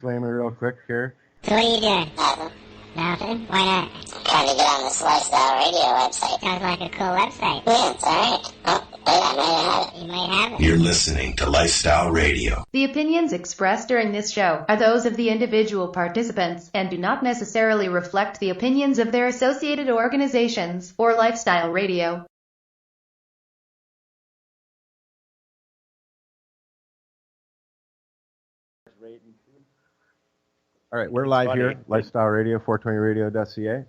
Disclaimer real quick here. So what are you doing? Nothing. Nothing? Why not? Trying to get on this lifestyle radio website. Sounds like a cool website. Yeah, it's alright. Oh, wait, I might have it. You might have it. You're listening to Lifestyle Radio. The opinions expressed during this show are those of the individual participants and do not necessarily reflect the opinions of their associated organizations or Lifestyle Radio. All right, we're live here, Lifestyle Radio, 420radio.ca.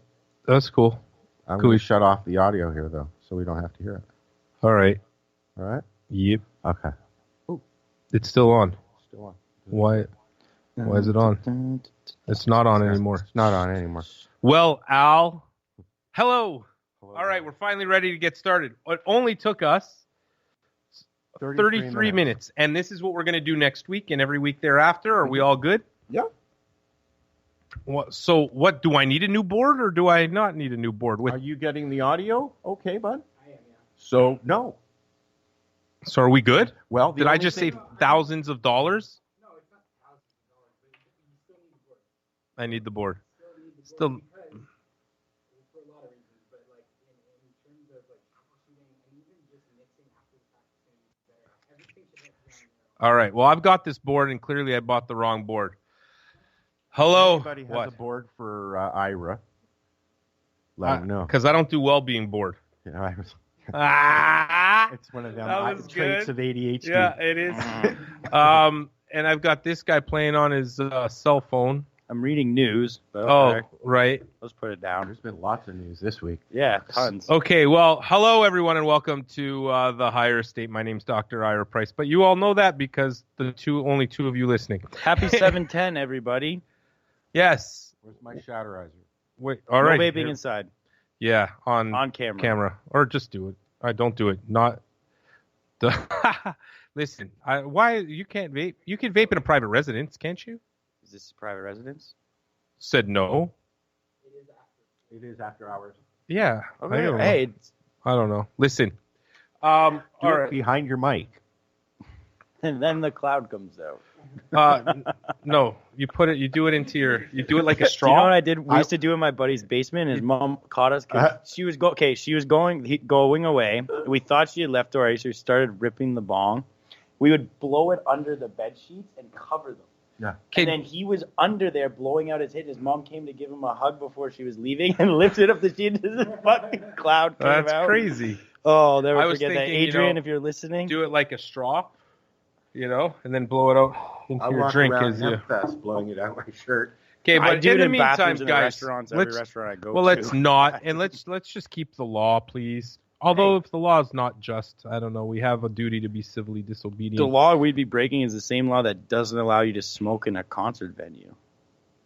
That's cool. I'm going to shut off the audio here, though, so we don't have to hear it. All right. All right? Yep. Okay. It's still on. Still on. Why is it on? It's not on anymore. It's not on anymore. Well, Al, hello. All right, we're finally ready to get started. It only took us 33 minutes. And this is what we're going to do next week and every week thereafter. Are we all good? Yeah. So what, do I need a new board or do I not need a new board? Are you getting the audio okay, bud? I am, yeah. So, no. So are we good? Well, did I just say thousands of dollars? No, it's not thousands of dollars, but you still need the board. I need the board. Still. For a lot of reasons, but like in terms of like troubleshooting and even just mixing after the fact, everything should have to be on there. All right. Well, I've got this board, and clearly I bought the wrong board. Hello. Anybody has a board for Ira? Let him know. Because I don't do well being bored. Yeah, it's one of them traits of ADHD. Yeah, it is. And I've got this guy playing on his cell phone. I'm reading news. Oh, right. Let's put it down. There's been lots of news this week. Yeah, tons. Okay, well, hello, everyone, and welcome to the Higher Estate. My name's Dr. Ira Price, but you all know that because only two of you listening. Happy 710, everybody. Yes. Where's my shatterizer? Wait, all right. No vaping inside. Yeah, on camera. Or just do it. I don't do it. Not the. Listen, why you can't vape? You can vape in a private residence, can't you? Is this a private residence? Said no. It is after hours. Yeah. Okay. I don't know. Hey, I don't know. Listen. All right. Behind your mic. And then the cloud comes out. No, you do it like a straw. Do you know what I did? We used to do in my buddy's basement. His mom caught us because she was going away. We thought she had left already, so we started ripping the bong. We would blow it under the bed sheets and cover them. Yeah. And then he was under there blowing out his head. His mom came to give him a hug before she was leaving and lifted up the sheet. This fucking cloud came out. That's crazy. Oh, I'll never I was forget that. thinking, Adrian, if you're listening. Do it like a straw, and then blow it out into your drink. Blowing it out my shirt. Okay, but I do in it the in meantime, bathrooms in guys, restaurants, every restaurant I go to. Well, let's not, and let's just keep the law, please. Although if the law is not just, I don't know, we have a duty to be civilly disobedient. The law we'd be breaking is the same law that doesn't allow you to smoke in a concert venue.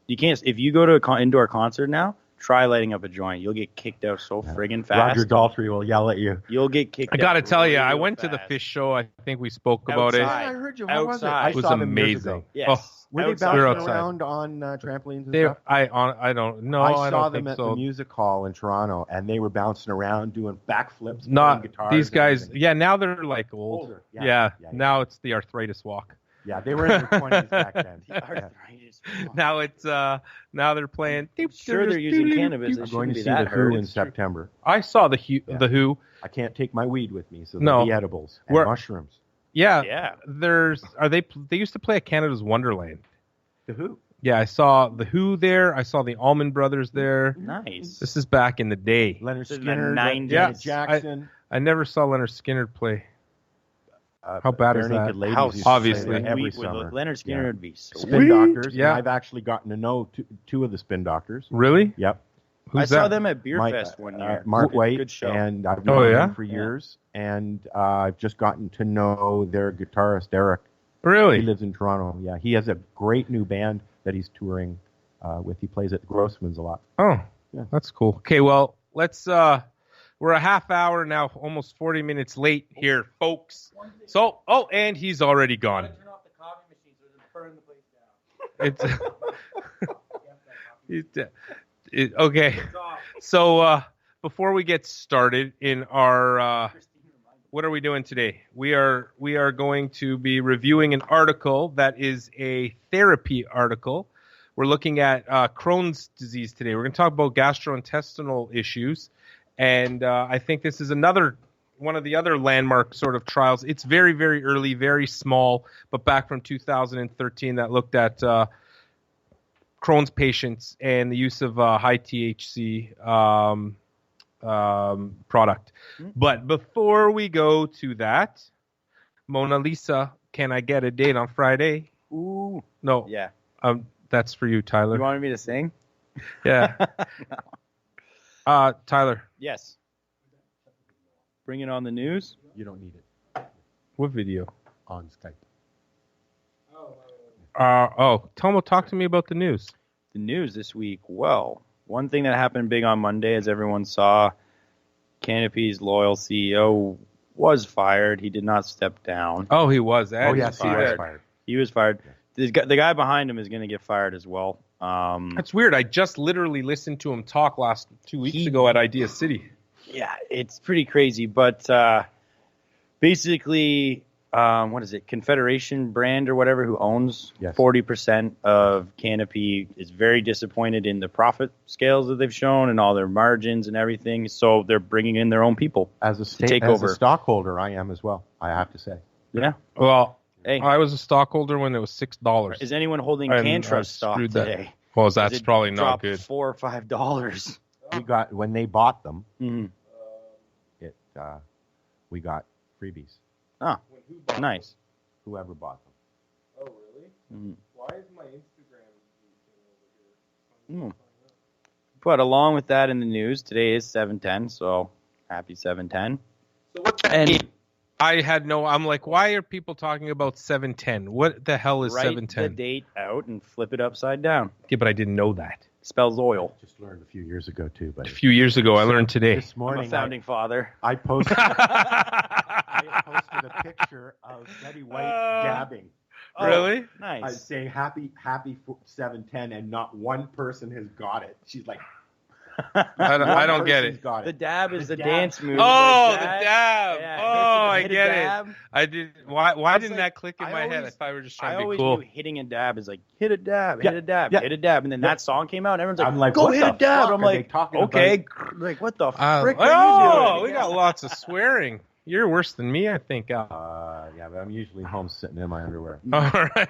You can't. If you go to an indoor concert now, try lighting up a joint. You'll get kicked out so friggin' fast. Roger Daltrey will yell at you. You'll get kicked out. I gotta tell you, I real went to the fast. fish show. I think we spoke about it. Yeah, I heard you. How was it? Outside. I It was saw them years amazing. ago. Yes. Were they Outside. bouncing around on trampolines and stuff? I don't know. I saw don't them think at so. the music hall in Toronto, and they were bouncing around doing backflips, Not playing guitars. these guys. and Yeah, now they're like old. Older. Yeah. Now it's the arthritis walk. Yeah, they were in their 20s back then. Arthritis. Now it's now they're playing. Sure, they're using cannabis. I'm going to see the Who in September. I saw the Who. I can't take my weed with me, so No. there'll be edibles and mushrooms. Yeah. Yeah. They used to play at Canada's Wonderland. The Who? Yeah, I saw the Who there. I saw the Allman Brothers there. Nice. This is back in the day. Leonard This is Skinner, the 90s. Janet Jackson. I never saw Leonard Skinner play. How bad is Bare that? Naked Ladies How used to play obviously. that every With summer. Leonard Skinner would be so Spin Doctors. Yeah. And I've actually gotten to know two of the Spin Doctors. Really? Yep. Who's I saw that? them at Beer Fest one year. Mark Good- White, good show. and I've known yeah? him for years. And I've just gotten to know their guitarist, Eric. Really? He lives in Toronto. Yeah, he has a great new band that he's touring with. He plays at Grossman's a lot. Oh, Yeah. that's cool. Okay, well, let's. We're a half hour now, almost 40 minutes late here, folks. So, and he's already gone. Turn off the coffee machine so it doesn't burn the place down. It's okay. So before we get started in our what are we doing today? We are going to be reviewing an article that is a therapy article. We're looking at Crohn's disease today. We're going to talk about gastrointestinal issues, and I think this is one of the other landmark sort of trials. It's very, very early, very small, but back from 2013 that looked at Crohn's patients and the use of high THC product. But before we go to that, Mona Lisa, can I get a date on Friday? Ooh. No. Yeah. That's for you, Tyler. You wanted me to sing? Yeah. No. Tyler. Yes. Bring it on the news. You don't need it What video? on Skype. Tomo, talk to me about the news. The news this week. Well, one thing that happened big on Monday, as everyone saw, Canopy's loyal CEO was fired. He did not step down. Oh, he was. Yes, he was fired. He was fired. The guy behind him is going to get fired as well. That's weird. I just literally listened to him talk last 2 weeks ago at Idea City. Yeah, it's pretty crazy. But basically, what is it? Confederation brand or whatever, who owns 40% of Canopy, is very disappointed in the profit scales that they've shown and all their margins and everything. So they're bringing in their own people As a to take over. a stockholder, I am as well, I have to say. Yeah. Well, Hey. I was a stockholder when it was $6. Is anyone holding And CanTrust I stock screwed that. today? Well, that's It probably not dropped good. $4 or $5. When they bought them, Mm-hmm. we got freebies. Oh, nice. Whoever bought them. Oh, really? Mm-hmm. Why is my Instagram over here? But along with that in the news, today is 7/10, so happy 7/10. So what's that And mean? I'm like, why are people talking about 7/10? What the hell is write 7/10? the date out and flip it upside down. Yeah, but I didn't know that. Spells oil. Just learned a few years ago too, but A few years ago, I learned today. this I'm morning a founding father. I posted I posted a picture of Betty White dabbing. Really? I Nice. saying happy 710, and not one person has got it. She's like, I don't get it. Got The it. dab is the dab. dance move. Oh, Like the that. dab. Yeah, Oh, I hit a get dab. it. I did. Why didn't like, that click in I my head? I always- thought we were just I trying to be always cool. knew hitting a dab is like, hit a dab, Yeah, hit a dab, yeah, hit a dab. And then that song came out, and everyone's like, I'm like, go what hit the a dab. fuck I'm are they like, talking okay. Like, what the frick are you Oh, doing? we got lots of swearing. You're worse than me, I think. Yeah, but I'm usually home sitting in my underwear. All right.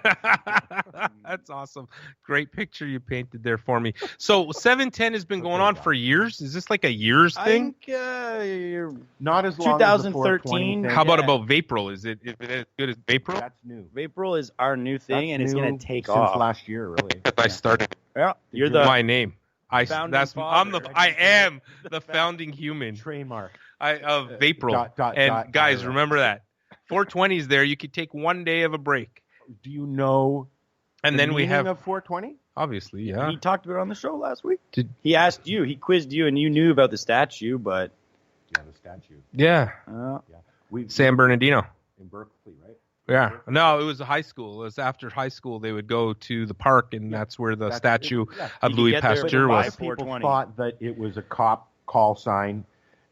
That's awesome. Great picture you painted there for me. So 710 has been going on for years. Is this like a years I thing? think you're Not as long as the 2013. 420 thing. How about Yeah. about Vaporil? Is it as good as Vaporil? That's new. Vaporil is our new thing, That's and it's new going to take since off. last year, really. I started Yeah, you're you the my name. founding I'm father. I am the founding human Trademark. of Vaporil. Dot Guys, Ira. remember that. 420 is there. You could take one day of a break, Do you know and the then we meaning have of 420? obviously, yeah. He talked about it on the show last week. Did- He asked you, he quizzed you, and you knew about the statue, but Yeah, the statue. Yeah, We San Bernardino. in Berkeley, right? Yeah. No, it was a high school. It was after high school they would go to the park, and that's where the statue Yeah. of You could Louis get there Pasteur by A lot was. of people 420. thought that it was a cop call sign.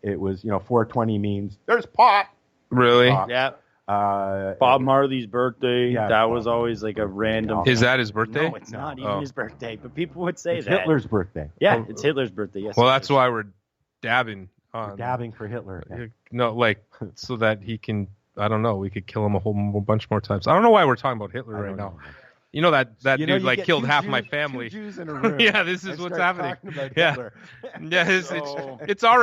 It was, 420 means there's pot. Really? yeah. Uh, Bob Marley's birthday. Yeah, that Bob was always like a random. Is that his birthday? No, it's not Oh. even his birthday, but people would say it's that. Hitler's birthday. Yeah, it's Hitler's birthday. Yes. Well, it that's is. why we're dabbing on. Dabbing for Hitler. Yeah. No, like so that he can. I don't know. We could kill him a whole bunch more times. I don't know why we're talking about Hitler I right don't now. know. You know that You know, dude you like get killed two half Jews- my two family. Jews in a room. Yeah, this is I what's start happening. talking about Yeah. Hitler. Yeah, So-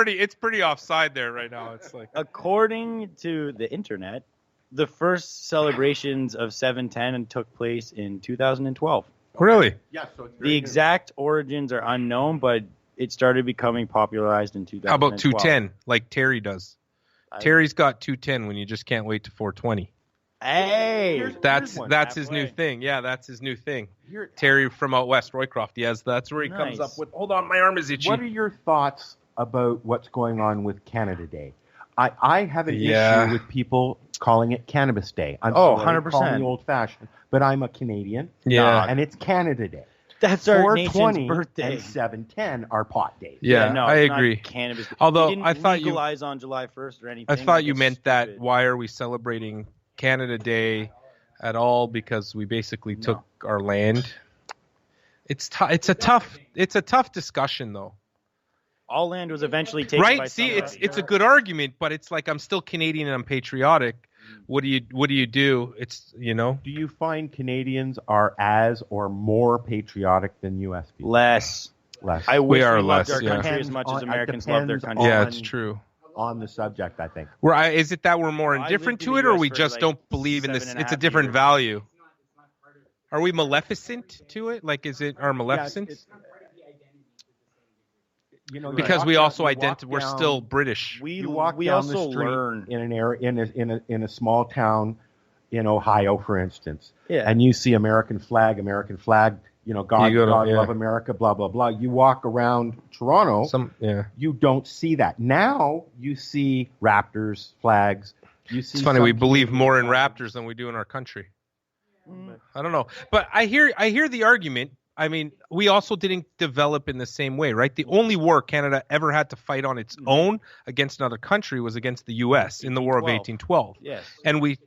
it's pretty offside there right now. It's like According to the internet, the first celebrations of 710 took place in 2012. really. Yeah, so it's The very new. exact origins are unknown, but it started becoming popularized in 2012. How about 210 like Terry does? Terry's got 210 when you just can't wait to 420. Hey, That's one. his new Halfway. thing. Yeah, that's his new thing. Here- Terry from out west, Roycroft. Yes, that's where he comes Nice. up with. Hold on, my arm is itchy. What are your thoughts about what's going on with Canada Day? I have an Yeah. issue with people calling it Cannabis Day. I'm Oh, sorry, 100%. call me old-fashioned, but I'm a Canadian. Yeah. And it's Canada Day. That's our nation's 420 birthday. and 710 are pot days. Yeah, no, I it's not agree. Cannabis. Although they didn't I thought you- legalize on July 1st or anything. I thought like you it's meant that. stupid. Why are we celebrating Canada Day at all? Because we basically took our land. It's a tough discussion though. All land was eventually taken by Right? See, somebody. it's a good argument, but it's like I'm still Canadian and I'm patriotic. What do you do? It's Do you find Canadians are as or more patriotic than U.S. people? less. Less. I wish We are we loved less, our yeah. country as much as It Americans love their depends country. yeah, on- it's true. on the subject, I think. Is it that we're more I indifferent lived to in it, the or US we for, just like, don't believe in this? 7.5 It's a different years. value. Are we maleficent to it? Like, is it our maleficence? Because we also we're still British. We down also the street learn. in an area in a small town in Ohio, for instance, Yeah. and you see American flag, God, You go to- God yeah. love America, blah blah blah. You walk around Toronto, you don't see that. Now you see Raptors flags. You see. It's funny. We some believe Canadian more in flags. Raptors than we do in our country. I don't know, but I hear the argument. I mean, we also didn't develop in the same way, right? The only war Canada ever had to fight on its own against another country was against the U.S. in the War of 1812. Yes. And we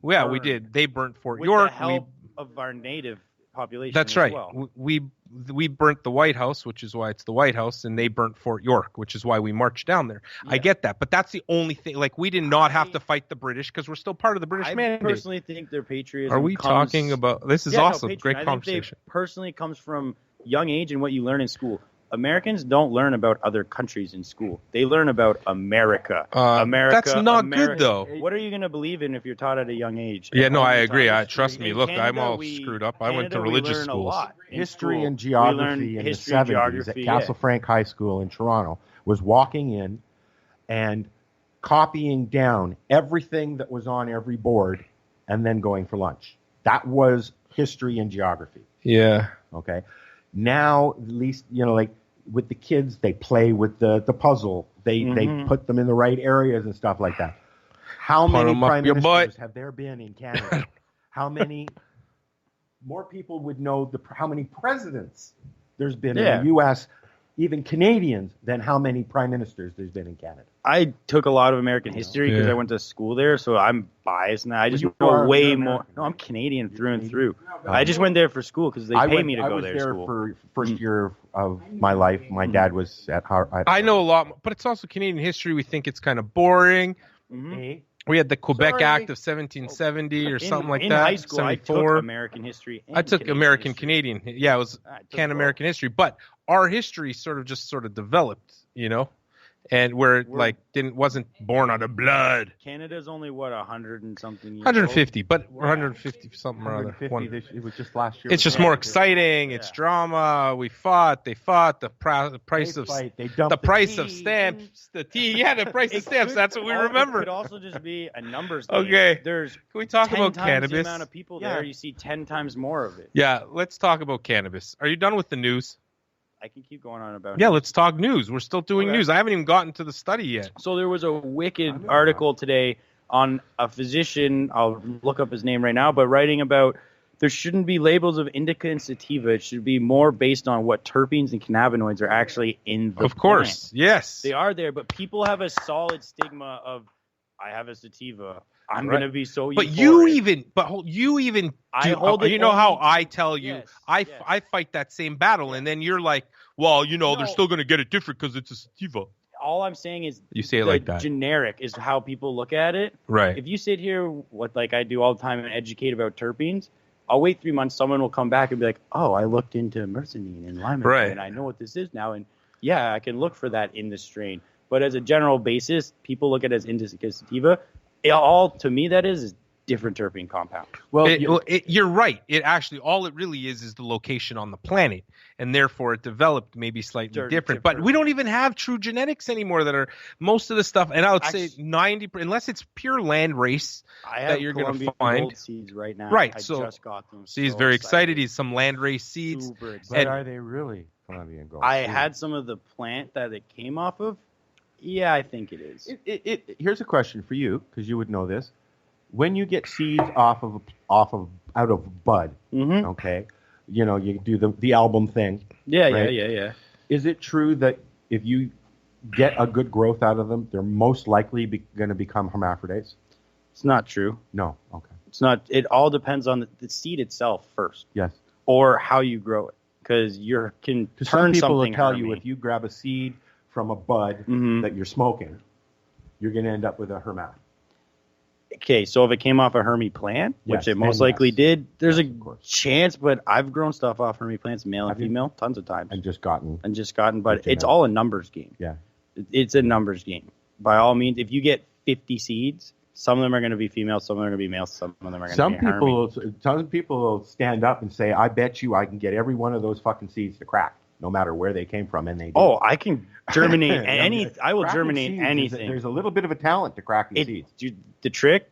burned did. They burnt Fort with York. the help of our native population. That's as right. Well. We burnt the White House, which is why it's the White House, and they burnt Fort York, which is why we marched down there. Yeah. I get that, but that's the only thing. Like, we did not have to fight the British because we're still part of the British I mandate. personally think their patriotism. Are we comes, talking about this? Is Yeah, no, awesome. patriotism. Great I think conversation. they personally comes from young age and what you learn in school. Americans don't learn about other countries in school. They learn about America. America. That's not America. good, though. What are you going to believe in if you're taught at a young age? Yeah, At no, home I you're agree. taught Trust history. me. In Look, I'm Canada, all we- screwed up. I went to Canada, we religious learn a schools. lot in History school. and We geography learn in history the and 70s geography, at Castle Frank High School in Toronto was walking in and copying down everything that was on every board and then going for lunch. That was history and geography. Yeah. Okay. Now, at least, like with the kids, they play with the puzzle. They put them in the right areas and stuff like that. How Put many 'em up prime your ministers butt. have there been in Canada? How many more people would know how many presidents there's been in the U.S., even Canadians, than how many prime ministers there's been in Canada? I took a lot of American history because Yeah. I went to school there, so I'm biased now. I just you know are- way you're more. American, No, right? I'm Canadian through and through. I just went there for school because they pay me to I go was there there to school. for first year of my life. My dad was at Harvard. I know a lot, but it's also Canadian history. We think it's kind of boring. Hey, We had the Quebec Sorry. Act of 1770 or something like in that. high school, I 74. took American history. And I took Canadian American history. Canadian. Yeah, it was I took Can both. American history, but our history sort of developed, and where it wasn't born out of blood. Canada's only 100 and something years 150, but we're 150 something or other. 150. It was just last year. It's just more exciting. It's drama. We fought. They fought. The price of They dumped the price tea. of stamps. The tea. Yeah, the price of It stamps. could- That's what we It remember. could also just be a numbers game. Okay. There's Can we talk 10 about times cannabis? the amount of people Yeah. there, you see 10 times more of it. Yeah, let's talk about cannabis. Are you done with the news? I can keep going on about Yeah, it. let's talk news. We're still doing Okay. news. I haven't even gotten to the study yet. So there was a wicked article today on a physician, I'll look up his name right now, but writing about there shouldn't be labels of indica and sativa. It should be more based on what terpenes and cannabinoids are actually in the Of course, plant. yes. They are there, but people have a solid stigma of, I have a sativa. I'm Right. going to be so But euphoric. you even I do, hold it you know how only- I tell you, Yes, I yes. fight that same battle, and then you're like, well, they're No. still going to get it different because it's a sativa. All I'm saying is You say it the like that. generic is how people look at it. Right. If you sit here, like I do all the time, and educate about terpenes, I'll wait 3 months. Someone will come back and be like, "Oh, I looked into myrcene and limerick, Right. and I know what this is now." And yeah, I can look for that in the strain. But as a general basis, people look at it as indica sativa. All to me, that is different terpene compound. Well, You're right. It actually, all it really is the location on the planet, and therefore it developed maybe slightly Different. different. But we don't even have true genetics anymore that are most of the stuff. And I would say 90, unless it's pure land race I that have you're going to Colombian find. gold seeds right now. Right, I so- just got them. So he's So very excited. He's some land race seeds. Super but excited. are they really Colombian gold? I had some of the plant that it came off of. Yeah, I think it is. Here's a question for you, because you would know this. When you get seeds out of bud, Mm-hmm. okay, you do the album thing. Yeah, right? yeah. Is it true that if you get a good growth out of them, they're most likely going to become hermaphrodites? It's not true. No. Okay. It's not. It all depends on the seed itself first, Yes. or how you grow it, because you can Because turn some people will something. tell you if you grab a seed from a bud that you're smoking, you're going to end up with a hermaph. Okay, so if it came off a Hermy plant, which Yes, it most then likely yes. did, there's Yes, a of course. chance. But I've grown stuff off Hermy plants, male and Have you? female, tons of times, And just gotten. But Okay, it's now. all a numbers game. Yeah. It's a numbers game. By all means, if you get 50 seeds, some of them are going to be female, some of them are going to be male, some of them are going to be Hermy. Some people will stand up and say, "I bet you I can get every one of those fucking seeds to crack, no matter where they came from," and they do. Oh, I can germinate any. I will Cracking germinate seeds anything. There's a little bit of a talent to cracking seeds. Dude, the trick: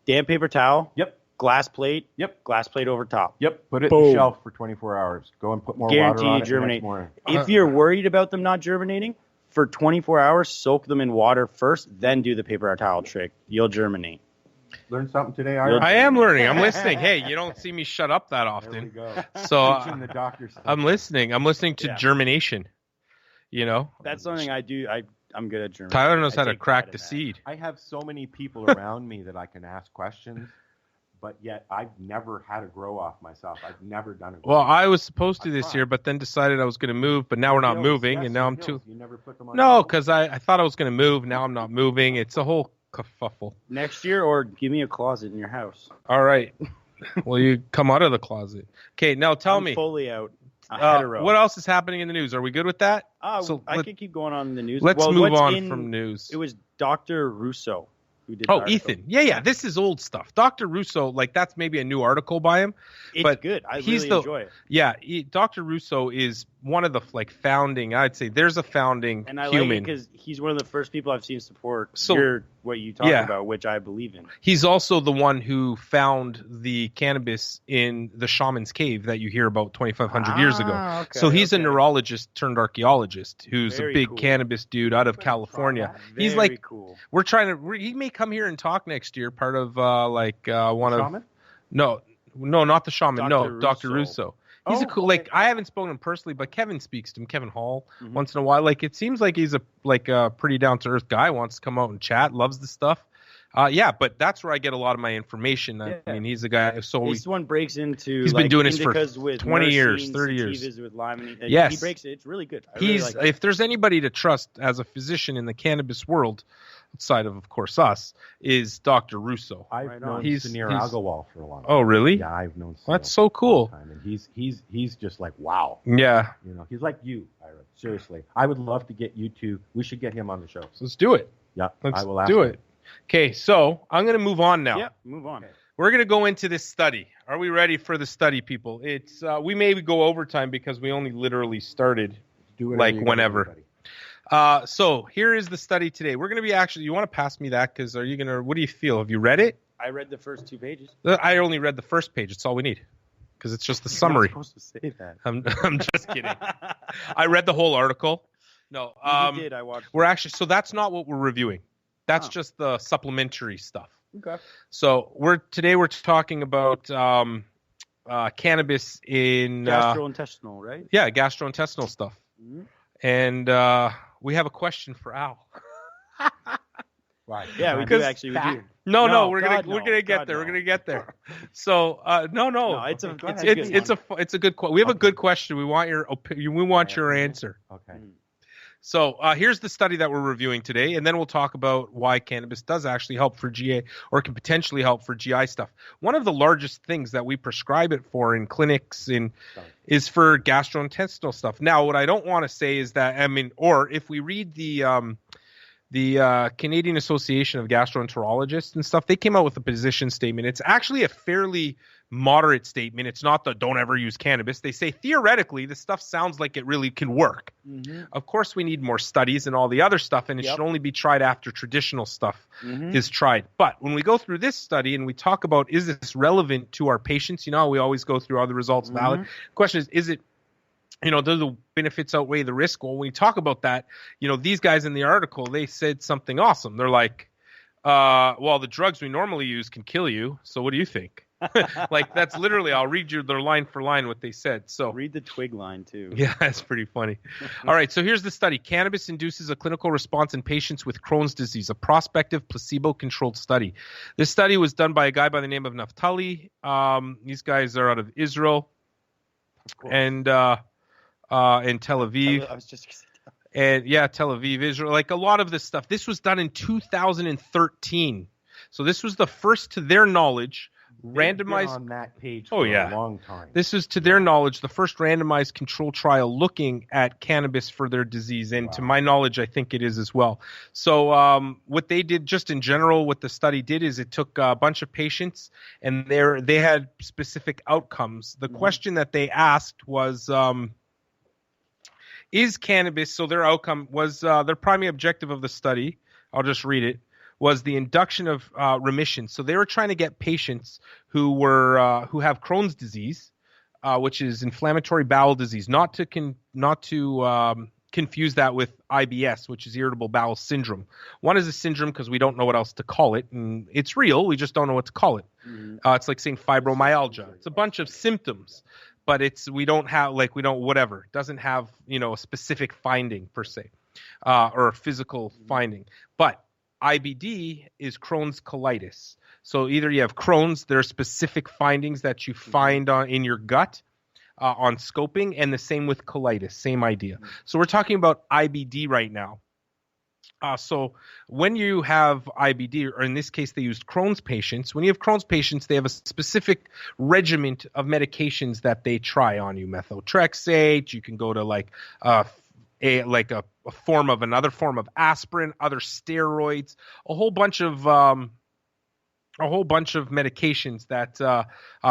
damp paper towel. Yep. Glass plate. Yep. Glass plate over top. Yep. Put it Boom. in the shelf for 24 hours. Go and put more Guarantee water on you it germinate. the next morning. If you're worried about them not germinating, for 24 hours, soak them in water first, then do the paper towel trick. You'll germinate. Learn something today, Ira? I am learning. I'm listening. Hey, you don't see me shut up that There we often. go. So Teaching the doctor stuff. I'm listening. I'm listening to Yeah. germination. That's something I do. I'm good at germinating. Tyler knows I how to take crack pride the in that. seed. I have so many people around me that I can ask questions, but yet I've never had a grow off myself. I've never done it. Well, I was supposed to I this tried. year, but then decided I was going to move. But now we're not Hills, moving, yes, and now I'm hills. too. You never put them on No, hills? because I thought I was going to move. Now I'm not moving. It's a whole kerfuffle. Next year, or give me a closet in your house. All right. Well, you come out of the closet. Okay, now tell I'm me. fully out. Hetero. What else is happening in the news? Are we good with that? So I could keep going on in the news. Let's Well, move what's on in- from news. It was Dr. Russo who did the Oh, article. Ethan. Yeah. This is old stuff. Dr. Russo, that's maybe a new article by him. It's but good. I he's really enjoy it. Yeah, Dr. Russo is one of the founding. I'd say there's a founding And I human. like it because he's one of the first people I've seen support So- what you talk Yeah. about, which I believe in. He's also the one who found the cannabis in the shaman's cave that you hear about 2,500 years ago. Okay, So he's a okay. neurologist turned archeologist who's Very a big cool. cannabis dude out of California. He's Very like, cool. we're trying to. He may come here and talk next year. Part of one of Shaman? no, not the shaman. No, Dr. Dr. Russo. Russo. He's a cool. okay. I haven't spoken to him personally, but Kevin speaks to him. Kevin Hall Mhm. once in a while. It seems like he's a pretty down to earth guy. Wants to come out and chat. Loves the stuff. But that's where I get a lot of my information. I Yeah. mean, he's a guy. So This one breaks into He's been doing this for indicas with 20 years, myrcene, 30 years. sativas with limonene. Yes. He breaks it. It's really good. I really like it. if there's anybody to trust as a physician in the cannabis world, outside of course us, is Dr. Russo. I've Right known on. He's- Sunir he's- Agarwal for a long time. Oh, really? Yeah, I've known Sunir That's so cool. for a long time, and he's just like, wow. Yeah. He's like you, Ira. Seriously. I would love to get you two. We should get him on the show. So let's do it. Yeah, Let's I will ask do him. it. Okay, so I'm going to move on now. Yeah, move on. We're going to go into this study. Are we ready for the study, people? It's we may go overtime because we only literally started. Do whatever Like you gotta do, whenever. buddy. So here is the study today. We're going to be you want to pass me that? Because what do you feel? Have you read it? I read the first 2 pages. I only read the first page. It's all we need. Because it's just the You're summary. not supposed to say that. I'm just kidding. I read the whole article. No, You did. I watched. we're actually, so that's not what we're reviewing. That's Oh. just the supplementary stuff. Okay. So today we're talking about cannabis in Gastrointestinal, right? gastrointestinal stuff. Mhm. And we have a question for Al. Right. Yeah, we Because do actually. We do. No, No, we're God, gonna no. get God, there. no. We're gonna get there. So no, No, it's a. Okay, go It's ahead. a good it's one. it's a good question. We have a good question. We want your opinion. We want your answer. Okay. So here's the study that we're reviewing today, and then we'll talk about why cannabis does actually help for GA or can potentially help for GI stuff. One of the largest things that we prescribe it for in clinics is for gastrointestinal stuff. Now, what I don't want to say is that, or if we read the Canadian Association of Gastroenterologists and stuff, they came out with a position statement. It's actually a fairly moderate statement. It's not the don't ever use cannabis. They say theoretically this stuff sounds like it really can work. Mm-hmm. Of course, we need more studies and all the other stuff, and it should only be tried after traditional stuff Mm-hmm. is tried. But when we go through this study and we talk about is this relevant to our patients, we always go through are the results valid? The question is it do the benefits outweigh the risk? Well, when we talk about that, these guys in the article, they said something awesome. They're like, well, the drugs we normally use can kill you. So what do you think? Like that's literally, I'll read you their line for line what they said. So Read the twig line too. yeah, that's pretty funny. All right, so here's the study. Cannabis induces a clinical response in patients with Crohn's disease, a prospective placebo-controlled study. This study was done by a guy by the name of Naftali. These guys are out of Israel and Tel Aviv. I was just gonna say And yeah, Tel Aviv, Israel, like a lot of this stuff. This was done in 2013. So this was the first, to their knowledge, They've been randomized. on that page Oh, for yeah. a long time. This is, to their knowledge, the first randomized control trial looking at cannabis for their disease. And to my knowledge, I think it is as well. So what they did, just in general, what the study did is it took a bunch of patients and they had specific outcomes. The question that they asked was, is cannabis, so their outcome was, their primary objective of the study, I'll just read it, was the induction of remission. So they were trying to get patients who have Crohn's disease, which is inflammatory bowel disease, not to confuse that with IBS, which is irritable bowel syndrome. One is a syndrome because we don't know what else to call it, and it's real. We just don't know what to call it. It's like saying fibromyalgia. It's a bunch of symptoms, but whatever. It doesn't have a specific finding per se, or a physical finding. But IBD is Crohn's colitis. So either you have Crohn's, there are specific findings that you find in your gut on scoping, and the same with colitis, same idea. So we're talking about IBD right now. So when you have IBD, or in this case they used Crohn's patients, when you have Crohn's patients, they have a specific regimen of medications that they try on you. Methotrexate, you can go to another form of aspirin, other steroids, a whole bunch of medications that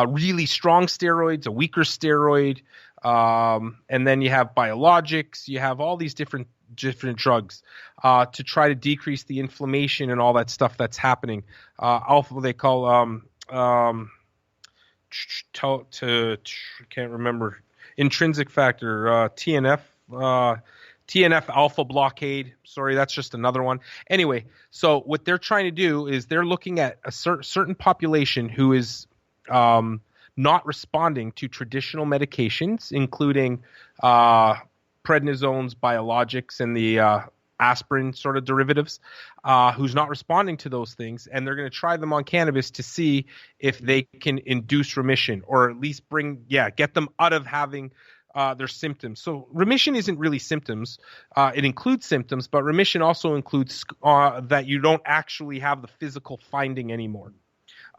really strong steroids, a weaker steroid, and then you have biologics. You have all these different drugs to try to decrease the inflammation and all that stuff that's happening. They call can't remember, intrinsic factor, TNF. TNF alpha blockade. Sorry, that's just another one. Anyway, so what they're trying to do is they're looking at a certain population who is not responding to traditional medications, including prednisones, biologics, and the aspirin sort of derivatives, who's not responding to those things. And they're going to try them on cannabis to see if they can induce remission, or at least get them out of having their symptoms. So remission isn't really symptoms. It includes symptoms, but remission also includes that you don't actually have the physical finding anymore.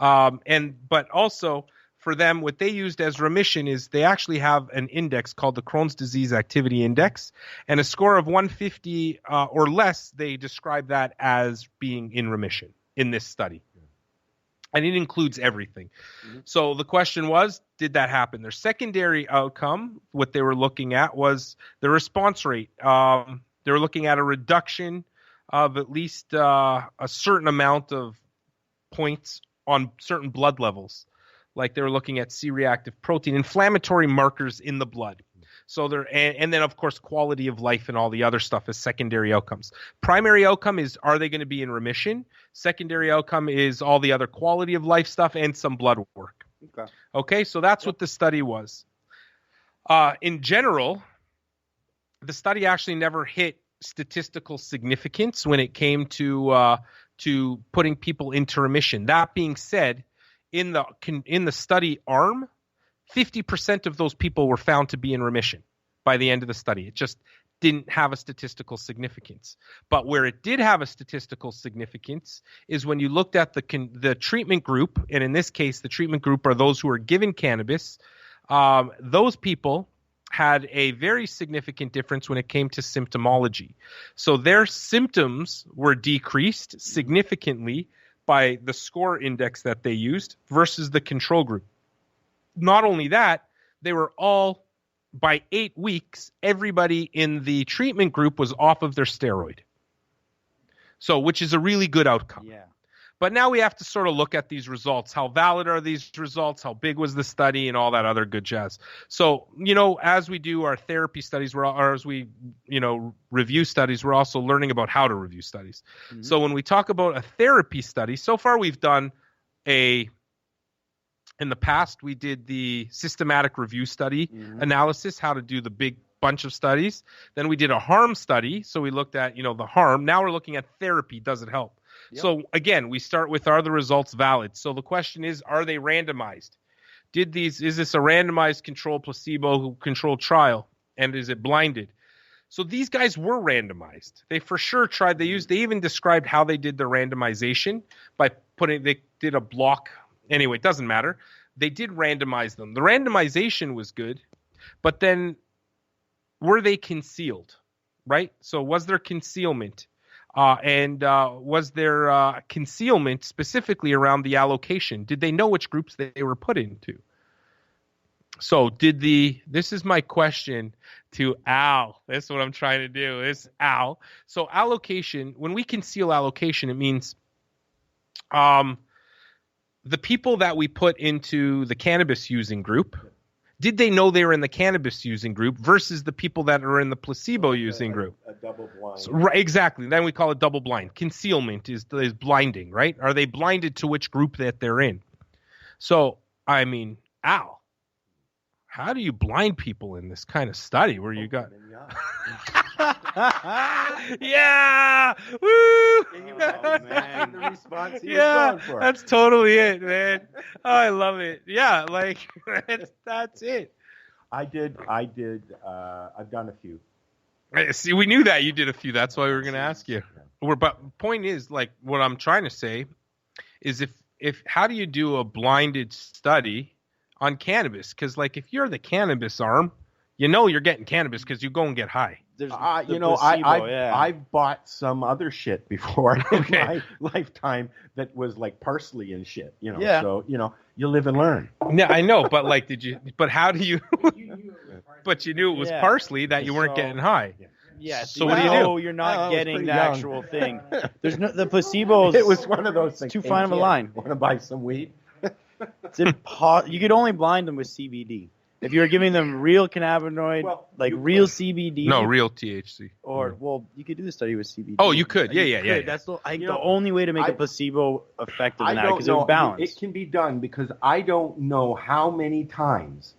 But also for them, what they used as remission is they actually have an index called the Crohn's Disease Activity Index, and a score of 150 or less, they describe that as being in remission in this study. And it includes everything. So the question was, did that happen? Their secondary outcome, what they were looking at, was the response rate. They were looking at a reduction of at least a certain amount of points on certain blood levels. Like they were looking at C-reactive protein, inflammatory markers in the blood. So and then of course quality of life and all the other stuff as secondary outcomes. Primary outcome is, are they going to be in remission? Secondary outcome is all the other quality of life stuff and some blood work. Okay, so that's what the study was. In general, the study actually never hit statistical significance when it came to putting people into remission. That being said, in the study arm, 50% of those people were found to be in remission by the end of the study. It just didn't have a statistical significance. But where it did have a statistical significance is when you looked at the treatment group, and in this case, the treatment group are those who are given cannabis. Those people had a very significant difference when it came to symptomology. So their symptoms were decreased significantly by the score index that they used versus the control group. Not only that, they were all, by 8 weeks, everybody in the treatment group was off of their steroid. So, which is a really good outcome. Yeah. But now we have to sort of look at these results. How valid are these results? How big was the study and all that other good jazz? So, as we do our therapy studies, or as we, review studies, we're also learning about how to review studies. So when we talk about a therapy study, so far we've done an In the past, we did the systematic review study analysis, how to do the big bunch of studies. Then we did a harm study. So we looked at, the harm. Now we're looking at therapy. Does it help? Yep. So again, we start with, are the results valid? So the question is, are they randomized? Is this a randomized controlled placebo controlled trial? And is it blinded? So these guys were randomized. They for sure tried. They even described how they did the randomization by they did a block. Anyway, it doesn't matter. They did randomize them. The randomization was good, but then were they concealed, right? So was there concealment? And was there concealment specifically around the allocation? Did they know which groups they were put into? So this is my question to Al. That's what I'm trying to do. It's Al. So allocation, when we conceal allocation, it means the people that we put into the cannabis using group, did they know they were in the cannabis using group versus the people that are in the placebo using group? A double blind. So, right, exactly. Then we call it double blind. Concealment is blinding, right? Are they blinded to which group that they're in? So, I mean, Al, how do you blind people in this kind of study where you got... Yeah! Woo! Oh, man. The response he was going for. That's totally it, man. Oh, I love it. Yeah, like, that's it. I've done a few. See, we knew that you did a few. That's why we were going to ask you. But point is, like, what I'm trying to say is if how do you do a blinded study on cannabis? Because, like, if you're the cannabis arm, you're getting cannabis because you go and get high. I've bought some other shit before in my lifetime that was like parsley and shit. So you live and learn. Yeah, I know, but like, But how do you? But you knew it was parsley that you weren't getting high. Yeah. So what do you do? You're not getting the actual thing. There's the placebos. It was one of those things. Too fine of a line. Want to buy some weed? It's impossible. You could only blind them with CBD. If you were giving them real cannabinoid, real CBD. No, real THC. You could do the study with CBD. Oh, you could. Yeah. That's the only way to make a placebo effective in that, because it's balanced. It can be done because I don't know how many times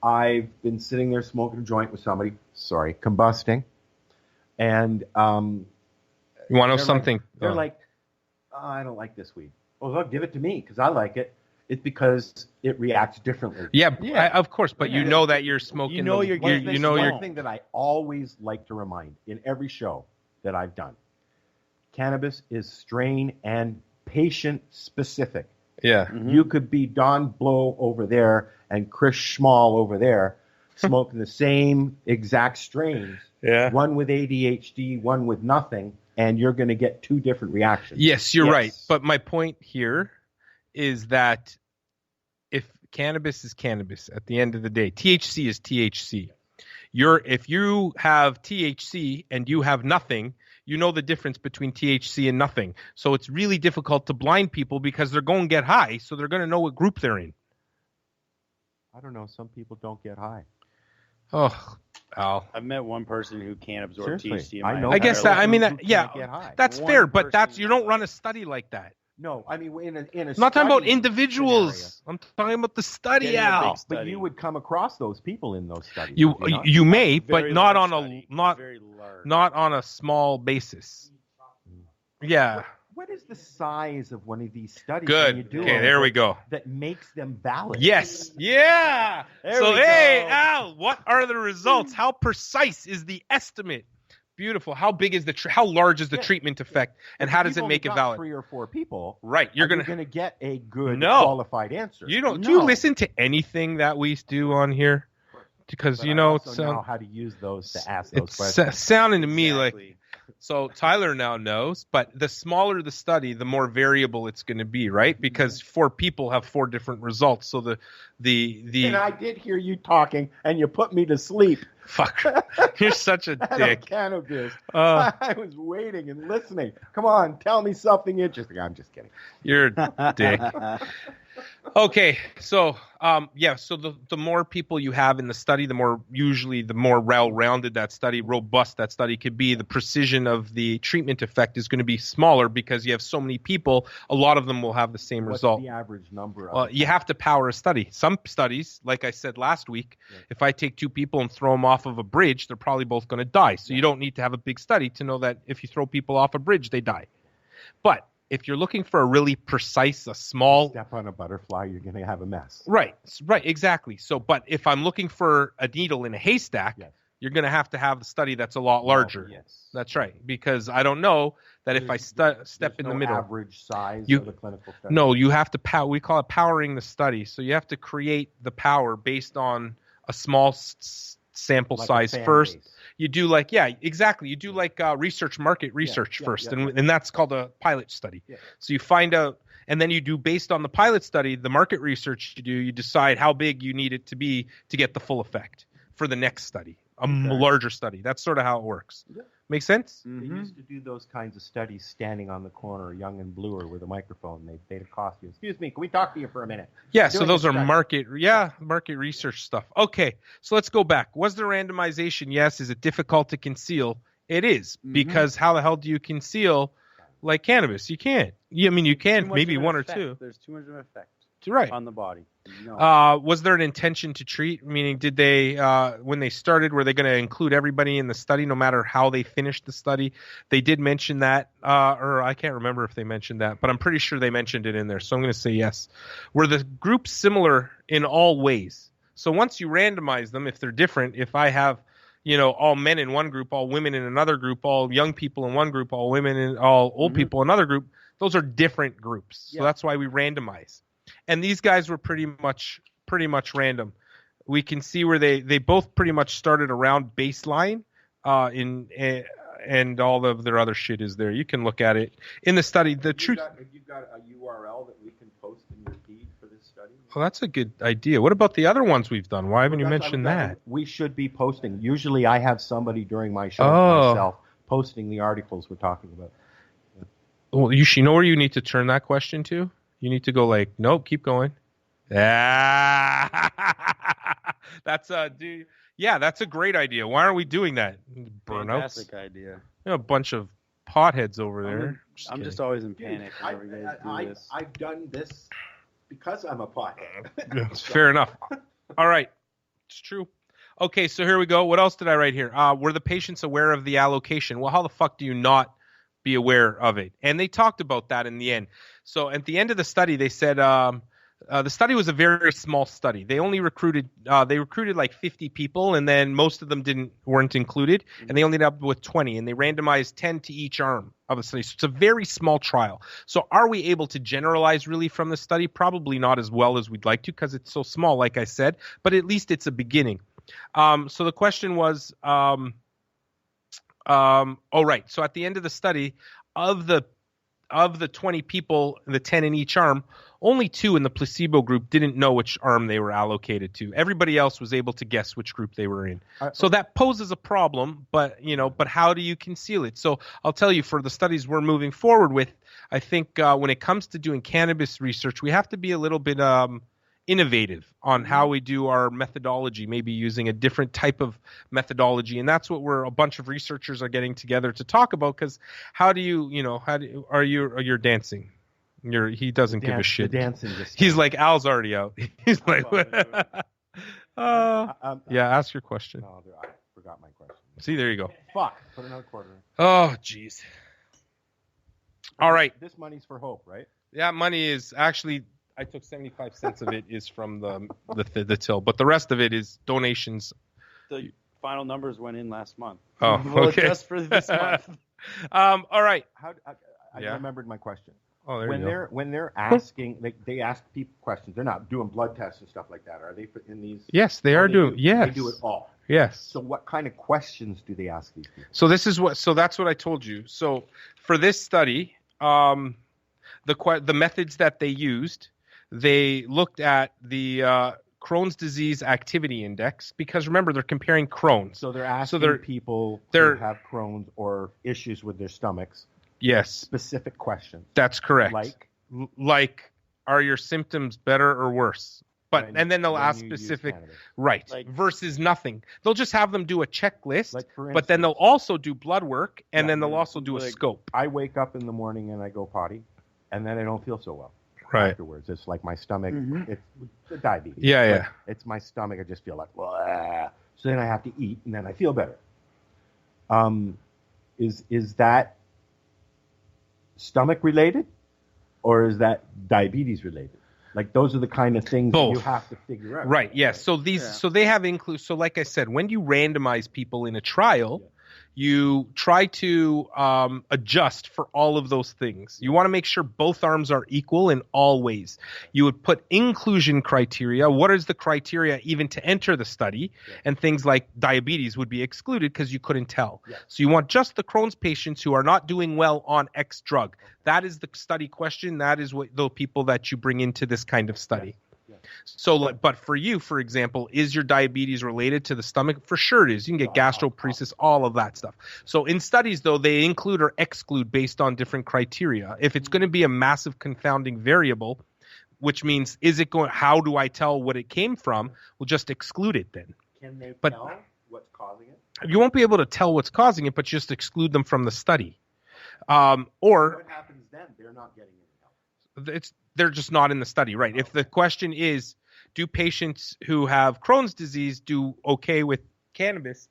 I've been sitting there smoking a joint with somebody, combusting, and you want to know something? They're like, oh, I don't like this weed. Well, give it to me because I like it. It's because it reacts differently. Yeah. Of course, but you know that you're smoking. One thing that I always like to remind in every show that I've done: cannabis is strain and patient specific. Yeah. Mm-hmm. You could be Don Blow over there and Chris Schmall over there smoking the same exact strains. Yeah. One with ADHD, one with nothing, and you're going to get two different reactions. Yes, you're right. But my point here is that if cannabis is cannabis, at the end of the day, THC is THC. If you have THC and you have nothing, you know the difference between THC and nothing. So it's really difficult to blind people because they're going to get high, so they're going to know what group they're in. I don't know. Some people don't get high. Oh, Al. I've met one person who can't absorb THC. I guess that. I mean, that's fair, but you don't run a study like that. No, I mean in a. I'm not talking about individuals. I'm talking about the study, Al. But you would come across those people in those studies. You may, but not on a small basis. Yeah. What is the size of one of these studies? Good. Okay, there we go. That makes them valid. Yes. Yeah. Hey, Al, what are the results? How precise is the estimate? Beautiful. How big is how large is the treatment effect, and how does it make it valid? 3 or 4 people. Right. You're going to get a good qualified answer. You don't. Do you listen to anything that we do on here? Because I know how to use those to ask those questions. It's sounding to me like. So Tyler now knows, but the smaller the study, the more variable it's going to be, right? Because 4 people have 4 different results. So the And I did hear you talking, and you put me to sleep. Fuck, you're such a dick. Cannabis. I was waiting and listening. Come on, tell me something interesting. I'm just kidding. You're a dick. Okay, so so the more people you have in the study, the more well-rounded that study, robust that study could be. The precision of the treatment effect is going to be smaller because you have so many people. A lot of them will have the same What's result. the average number of Well, you have to power a study. Some studies, like I said last week, if I take two people and throw them off of a bridge, they're probably both going to die. So you don't need to have a big study to know that if you throw people off a bridge, they die. But if you're looking for a really precise, a small step on a butterfly, you're going to have a mess. Right, exactly. So, but if I'm looking for a needle in a haystack, you're going to have the study that's a lot larger. Yes. That's right, because I don't know that if I step in the middle. Average size of the clinical study. No, you have to we call it powering the study. So you have to create the power based on a small sample size first. Base. You do you do market research first, and that's called a pilot study. Yeah. So you find out, and then you do based on the pilot study, the market research you decide how big you need it to be to get the full effect for the next study, a larger study. That's sort of how it works. Yeah. Make sense? Mm-hmm. They used to do those kinds of studies standing on the corner, young and bluer, with a microphone. They'd accost you. Excuse me, can we talk to you for a minute? Yeah, so those are market research stuff. Okay, so let's go back. Was there randomization? Yes. Is it difficult to conceal? It is, because how the hell do you conceal like cannabis? You can't. You can, maybe one or two. There's too much of an effect on the body. No. Was there an intention to treat? Meaning, did they, when they started, were they going to include everybody in the study, no matter how they finished the study? They did mention that, or I can't remember if they mentioned that, but I'm pretty sure they mentioned it in there. So I'm going to say yes. Were the groups similar in all ways? So once you randomize them, if they're different, if I have, all men in one group, all women in another group, all young people in one group, all women and all old people in another group, those are different groups. So that's why we randomize. And these guys were pretty much random. We can see where they both pretty much started around baseline, and all of their other shit is there. You can look at it in the study. You've got a URL that we can post in your feed for this study. Well, that's a good idea. What about the other ones we've done? Why haven't you mentioned that? We should be posting. Usually, I have somebody during my show myself posting the articles we're talking about. Well, you know where you need to turn that question to. You need to go nope, keep going. That's a great idea. Why aren't we doing that? Burnouts. Fantastic idea. A bunch of potheads over there. I'm just always in panic whenever you guys do this. I've done this because I'm a pothead. Fair enough. All right. It's true. Okay, so here we go. What else did I write here? Were the patients aware of the allocation? Well, how the fuck do you not be aware of it? And they talked about that in the end. So at the end of the study, they said the study was a very small study. They only recruited like 50 people, and then most of them weren't included, and they only ended up with 20, and they randomized 10 to each arm of the study. So it's a very small trial. So are we able to generalize really from the study? Probably not as well as we'd like to, because it's so small, like I said, but at least it's a beginning. So the question was, so at the end of the study, of the 20 people, the 10 in each arm, only 2 in the placebo group didn't know which arm they were allocated to. Everybody else was able to guess which group they were in. So that poses a problem, but how do you conceal it? So I'll tell you, for the studies we're moving forward with, I think when it comes to doing cannabis research, we have to be a little bit innovative on how we do our methodology, maybe using a different type of methodology. And that's what a bunch of researchers are getting together to talk about, because you're dancing. He doesn't give a shit. He's like, Al's already out. He's like, ask your question. No, I forgot my question. See, there you go. Fuck. Put another quarter in. Oh, jeez. All right. This money's for Hope, right? Yeah, money is actually, I took 75 cents of it is from the till, but the rest of it is donations. The final numbers went in last month. Oh, okay. Just for this month. All right. I remembered my question. Oh, when they're asking, they ask people questions. They're not doing blood tests and stuff like that, are they? In these? Yes, they are doing. Yes, they do it all. Yes. So what kind of questions do they ask these people? So that's what I told you. So for this study, the methods that they used. They looked at the Crohn's disease activity index, because remember, they're comparing Crohn's. So they're asking people who have Crohn's or issues with their stomachs. Yes. Specific questions. That's correct. Like are your symptoms better or worse? But when- and then they'll when ask you use specific, cannabis. right? Like- versus nothing. They'll just have them do a checklist, Like, for but then they'll instance- also do blood work, and Yeah, then they'll also do a like- scope. I wake up in the morning and I go potty, and then I don't feel so well Right. afterwards. It's like my stomach. Mhm. It's the diabetes. Yeah, But yeah. It's my stomach. I just feel like, "Blah." So then I have to eat, and then I feel better. Is that stomach related, or is that diabetes related? Like, those are the kind of things that you Both. have to figure out. Right. Yes. So these. Yeah. So they have include. So like I said, when you randomize people in a trial, you try to adjust for all of those things. You want to make sure both arms are equal in all ways. You would put inclusion criteria. What is the criteria even to enter the study? And things like diabetes would be excluded because you couldn't tell. So you want just the Crohn's patients who are not doing well on X drug. That is the study question. That is what the people that you bring into this kind of study. So, like, but for you, for example, is your diabetes related to the stomach? For sure it is. You can get gastroparesis, all of that stuff. So in studies, though, they include or exclude based on different criteria. If it's going to be a massive confounding variable, which means how do I tell what it came from? We'll just exclude it then. Can they But- tell what's causing it? You won't be able to tell what's causing it, but just exclude them from the study. Or What happens then? They're not getting any help. they're just not in the study, right? If the question is, do patients who have Crohn's disease do okay with cannabis?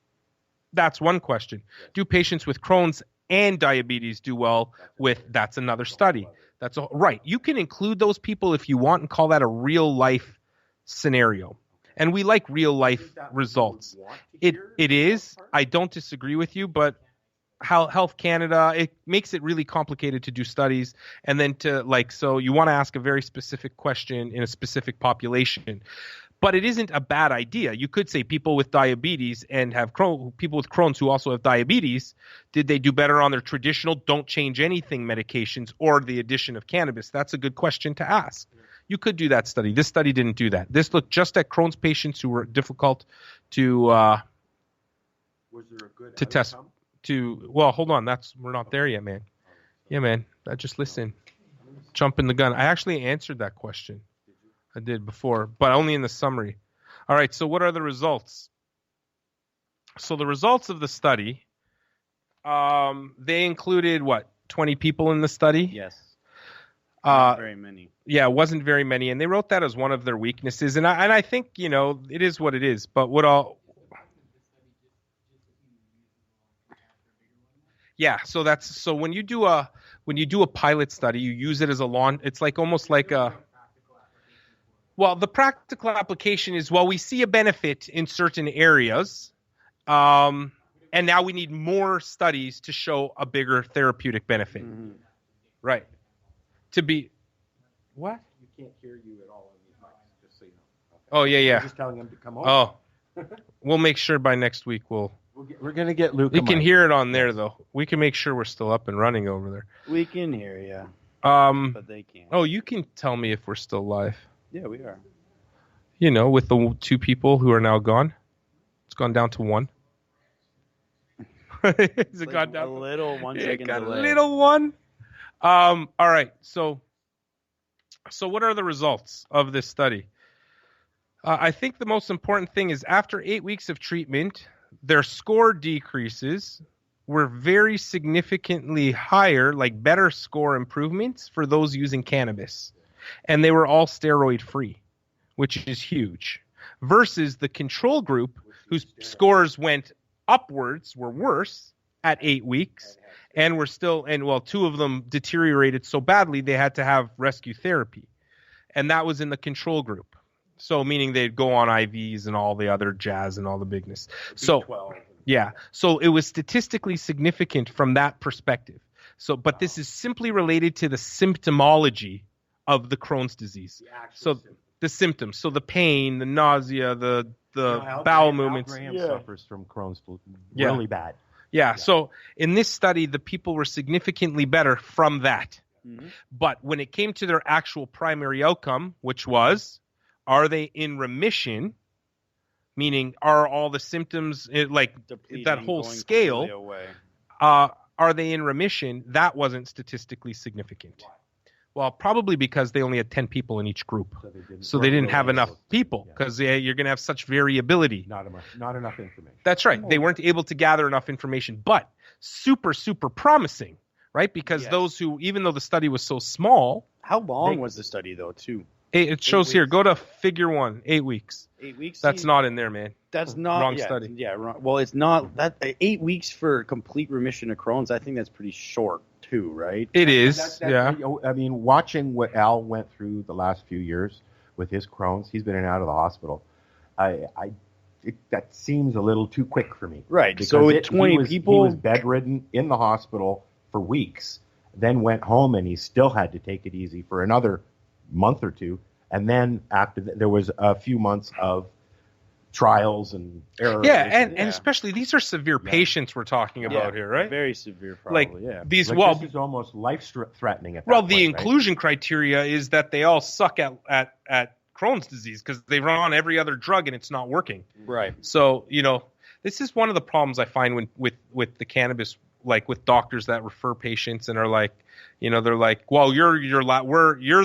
That's one question. Do patients with Crohn's and diabetes do well with? That's another study. That's right. You can include those people if you want and call that a real life scenario. And we like real life Is that what you results. would want to It hear it for the is. most part? I don't disagree with you, but how Health Canada, it makes it really complicated to do studies, and then so you want to ask a very specific question in a specific population. But it isn't a bad idea. You could say people with diabetes and have people with Crohn's who also have diabetes, did they do better on their traditional don't change anything medications or the addition of cannabis? That's a good question to ask. You could do that study. This study didn't do that. This looked just at Crohn's patients who were difficult to Was there a good to test. outcome? Well, hold on. We're not there yet, man. Yeah, man. Just listen. Jumping the gun. I actually answered that question. I did before, but only in the summary. All right. So what are the results? So the results of the study, they included 20 people in the study? Yes. Not very many. Yeah, it wasn't very many. And they wrote that as one of their weaknesses. And I think, it is what it is. But yeah, so when you do a pilot study, you use it as a launch. It's like almost like the practical application is, we see a benefit in certain areas, and now we need more studies to show a bigger therapeutic benefit. Mm-hmm. Right. To be what? You can't hear you at all on these mics, just so you know. Okay. Oh, yeah. I'm just telling them to come over. Oh, we'll make sure by next week we're going to get Luke. You can hear it on there, though. We can make sure we're still up and running over there. We can hear you, but they can't. Oh, you can tell me if we're still live. Yeah, we are. With the 2 people who are now gone. It's gone down to 1. Has it Like gone down? a little 1 second got delay. a little one. All right. So what are the results of this study? I think the most important thing is after 8 weeks of treatment, their score decreases were very significantly higher, like better score improvements for those using cannabis. And they were all steroid free, which is huge, versus the control group whose scores went upwards were worse at 8 weeks and were still, 2 of them deteriorated so badly they had to have rescue therapy. And that was in the control group. So meaning they'd go on IVs and all the other jazz and all the bigness. So yeah, so it was statistically significant from that perspective. So, but this is simply related to the symptomology of the Crohn's disease. The symptoms, so the pain, the nausea, the bowel movements. Graham suffers from Crohn's really bad. Yeah. So in this study, the people were significantly better from that. Mm-hmm. But when it came to their actual primary outcome, which was, are they in remission? Meaning, are all the symptoms Depleting, that whole going scale? completely away. Are they in remission? That wasn't statistically significant. Well, probably because they only had 10 people in each group. So They didn't have enough able to- people yeah. because you're going to have such variability. Not enough information. That's right. They weren't able to gather enough information, but super, super promising, right? Because Yes. those who, even though the study was so small, How long was the study though? Too it shows here, weeks. go to figure 1, 8 weeks. 8 weeks. That's See, not in there, man. That's not wrong yeah, study. Yeah, wrong. Well, it's not that 8 weeks for complete remission of Crohn's. I think that's pretty short too, right? It is, That's- yeah. I mean, watching what Al went through the last few years with his Crohn's, he's been in and out of the hospital. That seems a little too quick for me. Right. Because So with 20 he people, was bedridden in the hospital for weeks, then went home and he still had to take it easy for another month or two, and then after there was a few months of trials and errors. Yeah, and especially these are severe Yeah. patients we're talking about here, right? Very severe, probably. Like yeah. these, Like, well, this is almost life-threatening at that well, point, the right? inclusion criteria is that they all suck at Crohn's disease because they run on every other drug and it's not working. Right. So, this is one of the problems I find with the cannabis, like with doctors that refer patients and are like, they're like, well, you're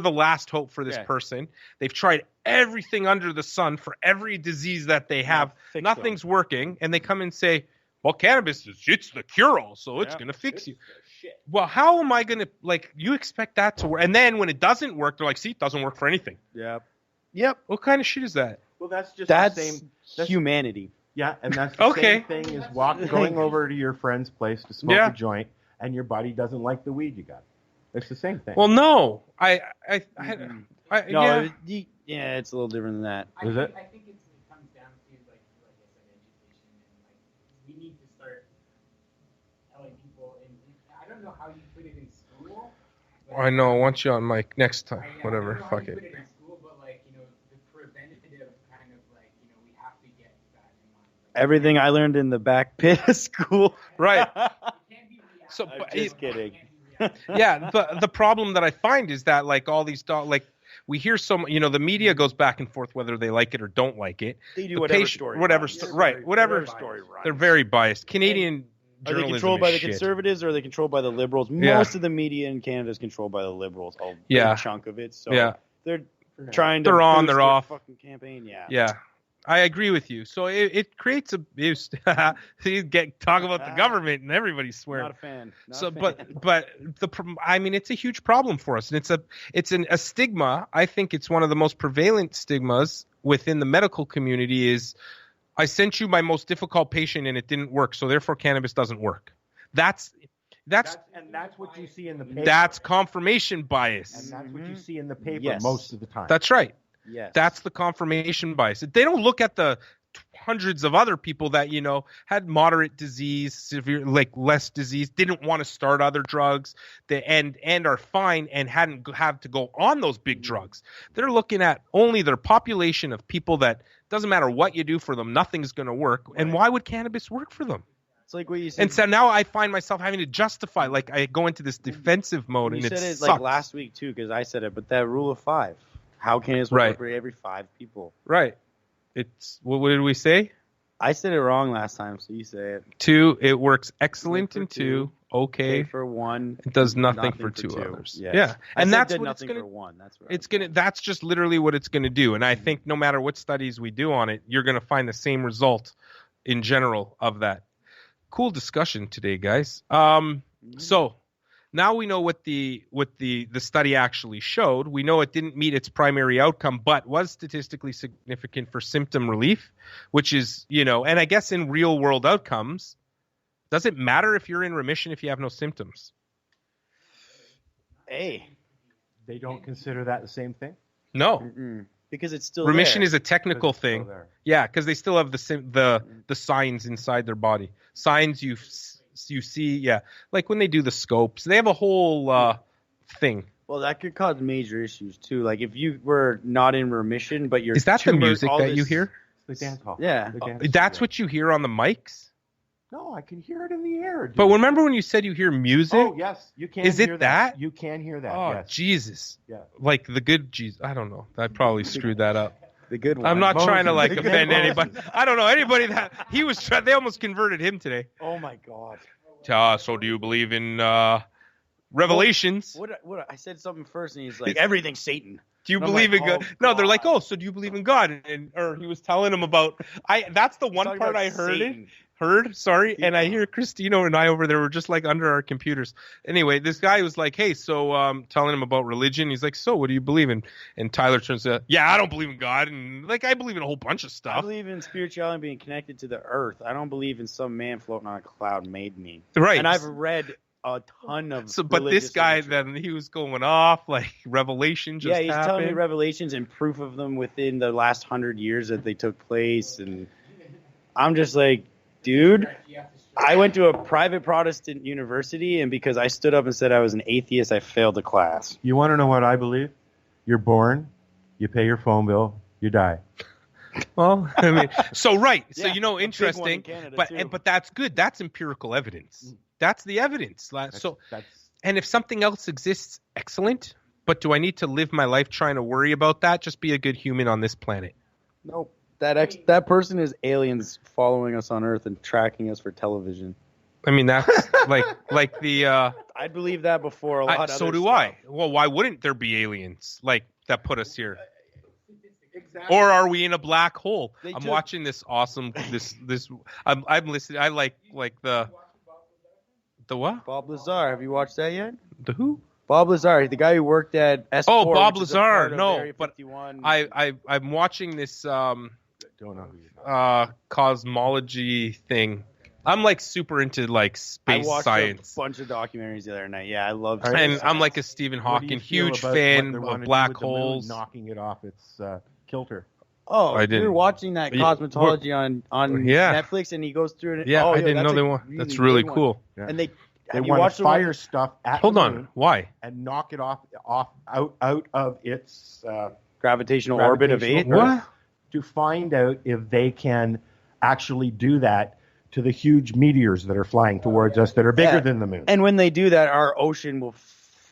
the last hope for this Yeah. person. They've tried everything under the sun for every disease that they have. fix Nothing's working. And they come and say, well, cannabis it's the cure-all, so it's Yeah. going to fix you. Well, how am I going to, you expect that to work? And then when it doesn't work, they're like, see, it doesn't work for anything. Yeah. Yep. What kind of shit is that? Well, that's just That's the same. That's, humanity. yeah, and that's the Okay. same thing as going over to your friend's place to smoke Yeah. a joint, and your buddy doesn't like the weed you got. It's the same thing. Well, no. No, Yeah. it's a little different than that. Is it? I think it comes down to like I said, education, and we need to start telling people. And I don't know how you put it in school. but- I know. I want you on mic next time. I Whatever. don't know how Fuck you it. put it in school, but the preventative kind of we have to get that in mind. Everything I learned in the back pit of school. Right. It can't be reactive. So, I'm but just kidding. yeah, the problem that I find is that all these we hear the media goes back and forth whether they like it or don't like it. They do The whatever patient- story. whatever runs. sto- right, whatever story runs. They're very biased. Canadian Are they journalism controlled by is the shit. conservatives or are they controlled by the liberals? Yeah. Most of the media in Canada is controlled by the liberals. A Yeah. big chunk of it. So Yeah. they're trying to They're on, boost they're their off. fucking campaign. Yeah. Yeah, I agree with you. So it creates a you talk about the government and everybody's swearing. Not a fan. Not So, a fan. but it's a huge problem for us, and it's a stigma. I think it's one of the most prevalent stigmas within the medical community. Is I sent you my most difficult patient and it didn't work, so therefore cannabis doesn't work. That's what you see in the paper. that's confirmation bias. and that's what you see in the paper Yes. most of the time. That's right. Yes. That's the confirmation bias. They don't look at the hundreds of other people that had moderate disease, severe, less disease, didn't want to start other drugs, and are fine and hadn't have to go on those big drugs. They're looking at only their population of people that doesn't matter what you do for them, nothing's going to work. And why would cannabis work for them? It's like what you said. And so now I find myself having to justify, I go into this defensive mode, you and said it it sucks. like last week too, because I said it. But that rule of 5, how can it Right. work for every 5 people? Right. It's what did we say? I said it wrong last time, so you say it. 2, it works excellent for in 2, 2, okay. for 1. It does nothing for 2 others. Yes. Yeah, I and said that's did what it's nothing gonna. for 1. That's what It's gonna. That's just literally what it's gonna do. And I think no matter what studies we do on it, you're gonna find the same result in general of that. Cool discussion today, guys. So now we know what the study actually showed. We know it didn't meet its primary outcome, but was statistically significant for symptom relief, which is, and I guess in real world outcomes, does it matter if you're in remission if you have no symptoms? Hey, They don't consider that the same thing? No. because it's still Remission there. is a technical It's still thing. there. Yeah, because they still have the signs inside their body. Signs you see, yeah, like when they do the scopes, they have a whole thing. Well, that could cause major issues too. Like if you were not in remission, but your Is that the tumor- music all that you this- hear? The dance hall. Yeah. The dance That's studio. what you hear on the mics. No, I can hear it in the air. Dude. But remember when you said you hear music? Oh yes, you can. Is it hear that? You can hear that. Oh, yes. Jesus! Yeah. Like the good Jesus. I don't know. I probably screwed that up. The good one. I'm not trying to Moses. offend anybody. I don't know anybody that he was. They almost converted him today. Oh my god. So do you believe in Revelations. What I said something first, and he's like, everything's Satan. Do you And I'm believe like, in God? oh, No, they're like, God. oh, so do you believe in God? Or he was telling him about. That's the one Talking part about I heard Satan. and I hear Christina and I over there were just like under our computers. Anyway, this guy was like, hey, so telling him about religion. He's like, so what do you believe in? And Tyler turns to, yeah, I don't believe in God, and like I believe in a whole bunch of I stuff. believe in spirituality being connected to the earth. I don't believe in some man floating on a cloud made me. Right. And I've read a ton of But this religious guy, literature. then he was going off like Revelation just he's happened. telling me revelations and proof of them within the last 100 years that they took place, and I'm just like, dude, I went to a private Protestant university, and because I stood up and said I was an atheist, I failed the class. You want to know what I believe? You're born, you pay your phone bill, you die. Well, I mean, so right, so Yeah, a big one in interesting, Canada, but too. but that's good. That's empirical evidence. That's the evidence. So, That's and if something else exists, excellent. But do I need to live my life trying to worry about that? Just be a good human on this planet. Nope. That person is aliens following us on Earth and tracking us for television. I mean, that's like the. I'd believe that before a lot. So other do stuff. I. Well, why wouldn't there be aliens like that put us here? Or are we in a black hole? I'm watching this awesome. I'm listening. I like the what? Bob Lazar. Have you watched that yet? The who? Bob Lazar, the guy who worked at S4. Oh, Bob which is a Lazar. part of No, Area but 51. I'm watching this don't know who you cosmology thing. I'm like super into like I space watched science. a bunch of documentaries the other night. Yeah, I love. All right. And I'm like a Stephen What do you Hawking, feel huge about fan what they wanna of do black with the moon holes. knocking it off its kilter. Oh, I didn't. you're watching that Yeah. cosmetology on Yeah. Netflix, and he goes through it. Yeah, oh, I yo, didn't know that's they a want. That's really good one. cool. Yeah. And they They have you want watched to the one- fire stuff at Hold the on, moon why? and knock it out of its gravitational orbit of 8? gravitational What? Earth to find out if they can actually do that to the huge meteors that are flying towards us that are bigger Yeah. than the moon. And when they do that, our ocean will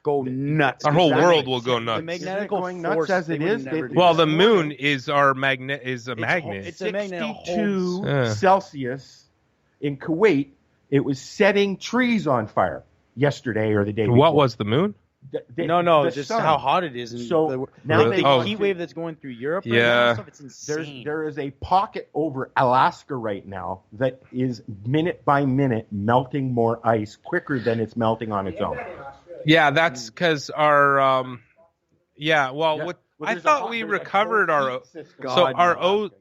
go nuts. Our whole Exactly. world will go The nuts. magnetic going nuts force as they it would is? never They- do Well, that. the moon is our magnet. Is a It's magnet. it's a magnet. It holds- 62 Yeah. Celsius in Kuwait, it was setting trees on fire yesterday or the day before. What was the moon? No, the just sun. how hot it is. And So now like they the Oh. heat wave that's going through Europe right Yeah. now and stuff, it's insane. There is a pocket over Alaska right now that is minute by minute melting more ice quicker than it's melting on its own. Yeah, that's because our. Yeah, well, Yeah. what Well, I there's thought a- we there's a recovered whole our. heat system. So God,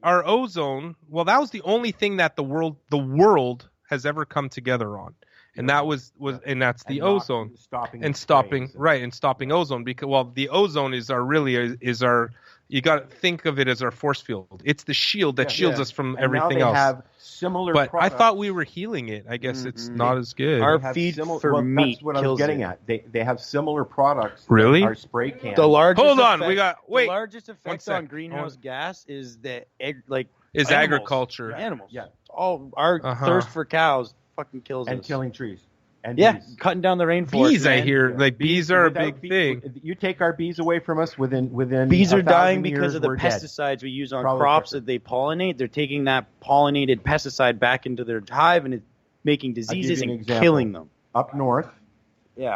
our ozone. Well, that was the only thing that the world has ever come together on, and that was and that's the And not ozone. stopping And its stopping rays. right and stopping ozone because the ozone is our you got to think of it as our force field. It's the shield that shields us from And everything now they else. have similar But I products. thought we were healing it. I guess it's not as good. Our They have feed similar- for well, meat That's what I was kills getting it. at. They have similar products. Really? That are spray cans. The largest Hold on, effect, we got the wait. largest effect sec. on greenhouse gas is the Is animals. agriculture. Animals. Yeah. All our Uh-huh. thirst for cows fucking kills and us. killing trees. And Yeah, bees. cutting down the rainforest. Bees, I man. hear like bees are a Without big bee- thing. You take our bees away from us within Bees are 1,000 dying because years, of the we're dead. pesticides we use on Probably crops quicker. that they pollinate. They're taking that pollinated pesticide back into their hive and it's making diseases an and example. killing them. Up north, Yeah.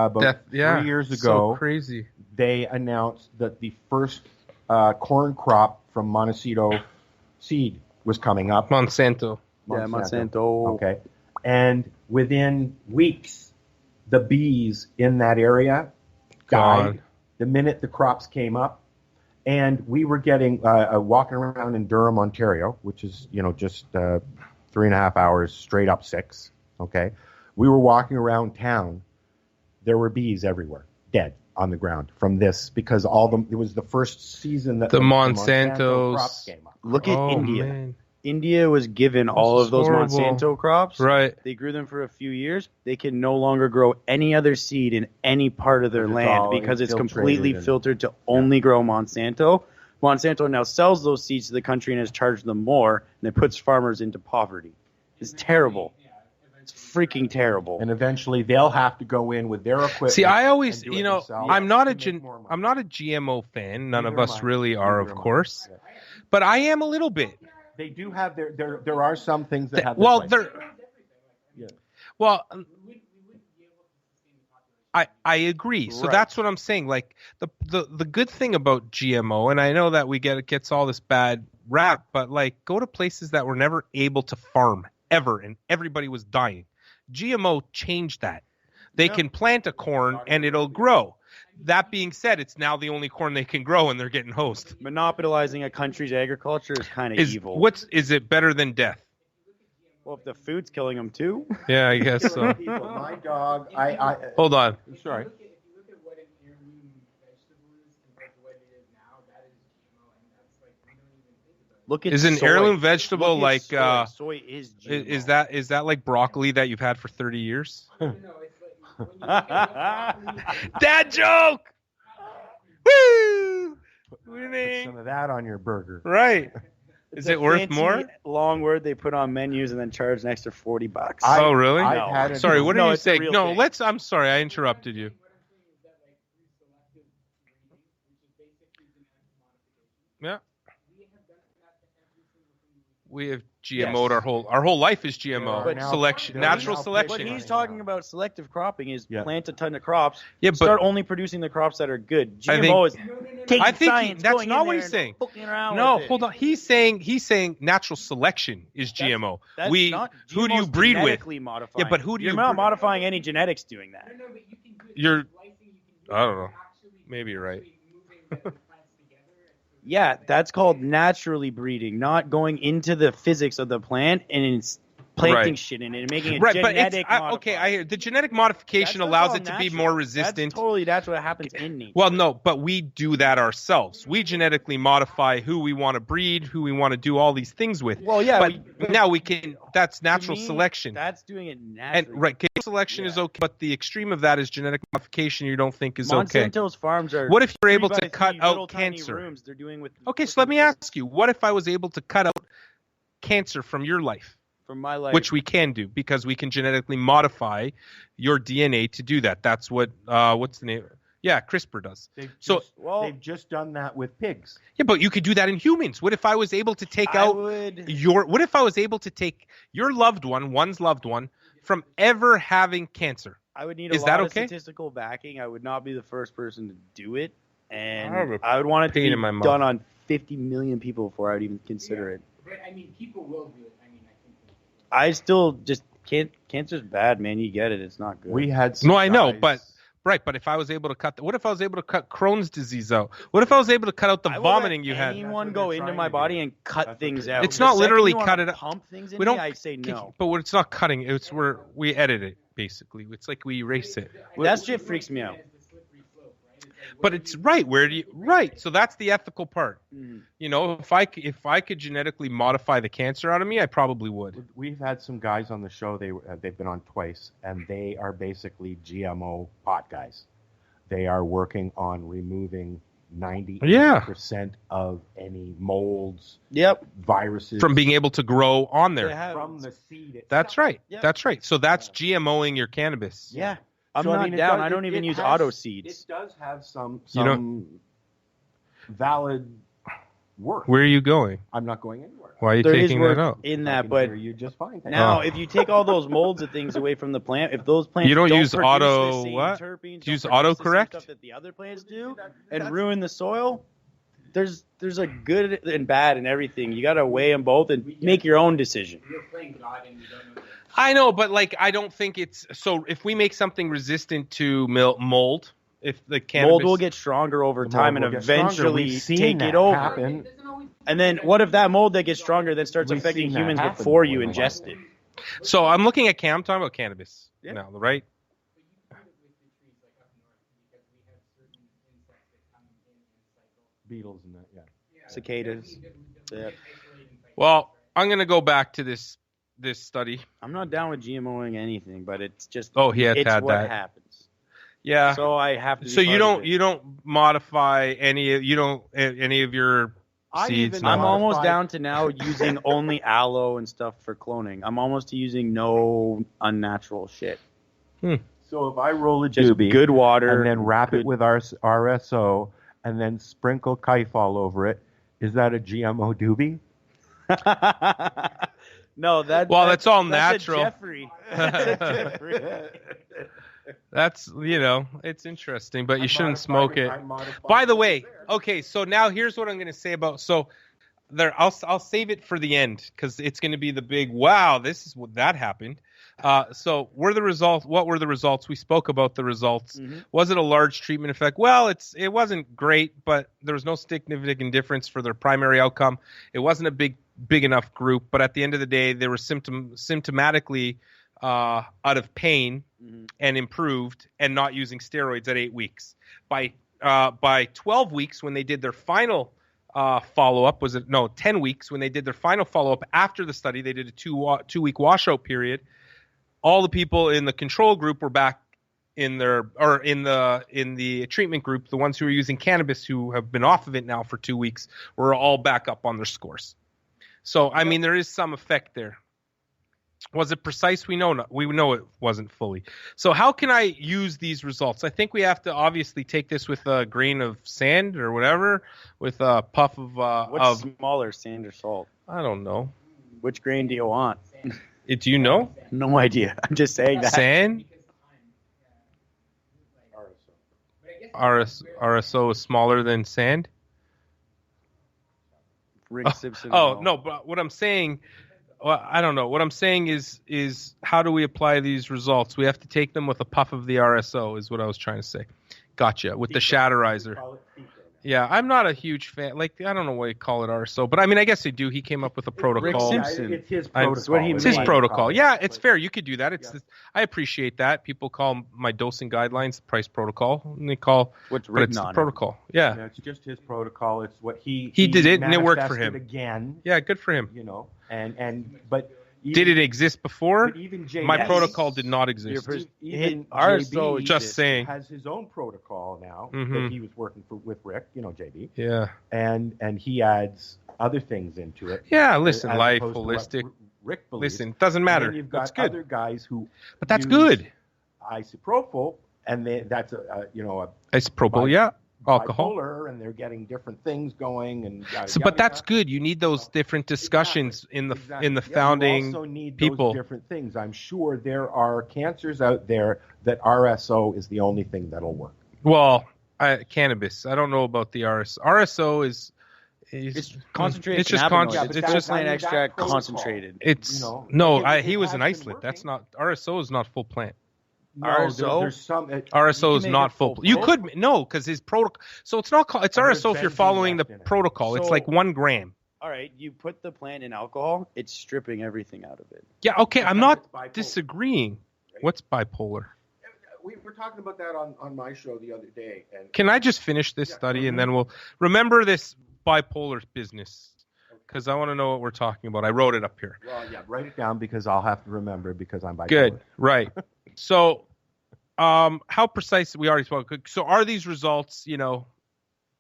about 3 years ago, So crazy. they announced that the first corn crop from Montecito seed was coming up. Monsanto. Monsanto. Okay. And within weeks, the bees in that area died Gone. the minute the crops came up. And we were getting, walking around in Durham, Ontario, which is, just 3.5 hours straight up 6. Okay. We were walking around town. There were bees everywhere, dead on the ground from this because it was the first season that The the Monsantos- crops came up. Look at Oh, India. man. India was given all is of those horrible. Monsanto crops. Right. They grew them for a few years. They can no longer grow any other seed in any part of their It's land all because it's infiltrated completely and- filtered to only grow Monsanto. Monsanto now sells those seeds to the country and has charged them more, and it puts farmers into poverty. It's terrible. It's freaking terrible. And eventually they'll have to go in with their equipment. See, I always, and do it themselves I'm not to make more money. I'm not a GMO fan. None of Neither us am I. really are, Neither of am I. course. Yeah. But I am a little bit. They do have there are some things that have. Well, their place. they're Yeah. well. I agree. So Right. that's what I'm saying. Like the good thing about GMO, and I know that it gets all this bad rap, but like go to places that were never able to farm ever, and everybody was dying. GMO changed that. They can plant a corn and it'll grow. That being said, it's now the only corn they can grow, and they're getting hosed. Monopolizing a country's agriculture is kind of evil. Is it better than death? Well, if the food's killing them too. Yeah, I guess so. My dog, Hold on. Sorry. If you look at what an heirloom vegetable is compared to what it is now, that is GMO, and that's like we don't even think about it. Look at Is an soy. heirloom vegetable Look at like soy is GMO. is that like broccoli that you've had for 30 years? No, it's like when you look at what broccoli, Dad joke. Woo! Put Winning. some of that on your burger. Right. It's Is a it worth fancy more? Long word they put on menus and then charge an extra $40. Oh, really? I've had it. Sorry, what No, are you it's a saying? real No, thing. let's. I'm sorry, I interrupted you. what I'm saying is that like through selective breeding, which is basically genetic modification, Yeah. we have done that to every single thing We have GMO'd our whole life is GMO. But now- Selection, there are natural now selection. What he's talking about selective cropping is Yeah. plant a ton of crops, Yeah, but start only producing the crops that are good. I GMO think- is taking I think science, that's going not in what there he's and saying. fucking around No, with it. hold on. He's saying natural selection is GMO. That's We not, who do you GMO's breed with? genetically modifying. Yeah, but who do You're you not breed- modifying any genetics doing that. No, but you can do it. You're- Splicing, you can do I don't know. actually Maybe you're right. moving the plants together. Yeah, that's called naturally breeding, not going into the physics of the plant and it's planting Right. shit in it and making it Right, but genetic okay. I hear the genetic modification That's allows all it to be natural. more resistant. That's what happens in nature. Well, no, but we do that ourselves. We genetically modify who we want to breed, who we want to do all these things with. Well, yeah, but now we can. That's To natural me, selection. That's doing it naturally. And right, selection is okay, but the extreme of that is genetic modification. You don't think is okay. Monsanto's farms are. What if you're able 3 to by cut 3 out little tiny cancer? Rooms they're doing with. Okay, so let me ask you: what if I was able to cut out cancer from your life? From my life, Which we can do because we can genetically modify your DNA to do that. That's what what's the name? Yeah, CRISPR does. They've just done that with pigs. Yeah, but you could do that in humans. What if I was able to take what if I was able to take your one's loved one from ever having cancer? I would need a lot of statistical backing. I would not be the first person to do it, and I would want it to be done on 50 million people before I would even consider it. But I mean, people will do it. I mean, I think. I still just can't. Cancer's bad, man. You get it. It's not good. We had No, I know, but right. But if I was able to what if I was able to cut Crohn's disease out? What if I was able to cut out the vomiting you had? Anyone go into my body and cut things out? It's not literally cut it out. Pump things in We don't. me, I say no. But it's not cutting. It's where we edit it basically. It's like we erase it. That shit freaks me out. But it's right. Where do you right? So that's the ethical part. You know, if I could genetically modify the cancer out of me, I probably would. We've had some guys on the show. They've been on twice, and they are basically GMO pot guys. They are working on removing 90% of any molds, viruses from being able to grow on there from the seed itself. That's right. That's right. So that's GMOing your cannabis. Yeah. I'm not down. I don't even use auto seeds. It does have some You don't- valid worth. Where are you going? I'm not going anywhere. Why are you There is taking work that out? in I that, can but hear you just fine. Thank now you. if you take all those molds of things away from the plant, if those plants You don't use produce auto- the same what? terpenes, Use don't produce the same autocorrect? stuff that the other plants do, and ruin the soil, there's a good and bad in everything. You got to weigh them both and make your own decision. You're playing God and you don't know. I know, but like I don't think it's so. If we make something resistant to mold, if the cannabis Mold will get stronger over time and will get stronger. eventually We've seen take that it over. happen. And then what if that mold that gets stronger then starts We've affecting seen that humans happen before you before. ingest it? So I'm looking at I'm talking about cannabis now, right? Beetles and that, yeah. Cicadas. Yeah. Well, I'm gonna go back to this study. I'm not down with GMOing anything, but it's just He had it's had what that. happens. Yeah. So I have to. Be So you part of don't it. modify any of your seeds. I'm no. almost down to now using only aloe and stuff for cloning. I'm almost to using no unnatural shit. So if I roll a Just doobie good water and then wrap good- it with our RSO and then sprinkle Kaif all over it, is that a GMO doobie? No, Well, that's all a natural. Jeffrey. That's a Jeffrey. That's, it's interesting, but you shouldn't smoke it. By the way, okay, so now here's what I'm going to say about, I'll save it for the end because it's going to be the big, wow, this is what that happened. So what were the results? We spoke about the results. Mm-hmm. Was it a large treatment effect? Well, it wasn't great, but there was no significant difference for their primary outcome. It wasn't a big enough group, but at the end of the day, they were symptomatically out of pain and improved and not using steroids at 8 weeks. By 12 weeks, when they did their final follow-up, 10 weeks, when they did their final follow-up after the study, they did a 2-week washout period. All the people in the control group were back in the treatment group. The ones who were using cannabis, who have been off of it now for 2 weeks, were all back up on their scores. So, I mean, there is some effect there. Was it precise? We know it wasn't fully. So how can I use these results? I think we have to obviously take this with a grain of sand or whatever, with a puff of What's smaller, sand or salt? I don't know. Which grain do you want? Do you know? No idea. I'm just saying that. Sand? RSO is smaller than sand? Rick Simpson. No, but what I'm saying, I don't know. What I'm saying is how do we apply these results? We have to take them with a puff of the RSO is what I was trying to say. Gotcha. With the Shatterizer. Yeah, I'm not a huge fan. Like, I don't know why you call it RSO, but I mean, I guess they do. He came up with a protocol. Rick Simpson. It's his protocol. It's his protocol. Yeah, it's fair. You could do that. I appreciate that. People call my dosing guidelines the Price protocol, and they call what's written it's on the protocol. Yeah, it's just his protocol. It's what he did it, and it worked for him again. Yeah, good for him. But. Did it exist before? Even JB, my protocol did not exist. Even RSO, just saying, has his own protocol now Mm-hmm. that he was working with Rick, JB. Yeah. And he adds other things into it. Yeah, listen, as life, opposed to what holistic. Rick believes. Listen, doesn't matter. And then you've got that's good. other guys who. But that's use good. Isopropyl, and that's a isopropyl, yeah. Alcohol, bipolar, and they're getting different things going, and but that's good. You need those different discussions in the founding you also need people. Those different things. I'm sure there are cancers out there that RSO is the only thing that'll work. Well, cannabis. I don't know about the RSO. RSO is it's concentrated. It's just concentrated. It's just plant extract concentrated. It's he was an isolate. That's not RSO is not full plant. No, RSO? there's some. RSO is not full. You could because his protocol. So it's not called. It's RSO if you're following the protocol. It's like 1 gram. All right, you put the plant in alcohol. It's stripping everything out of it. Yeah. Okay. I'm not disagreeing. What's bipolar? We were talking about that on my show the other day. And can I just finish this study and then we'll remember this bipolar business? Because I want to know what we're talking about. I wrote it up here. Well, yeah, write it down because I'll have to remember because I'm bipolar. Good. Right. So, how precise we already spoke. So, are these results?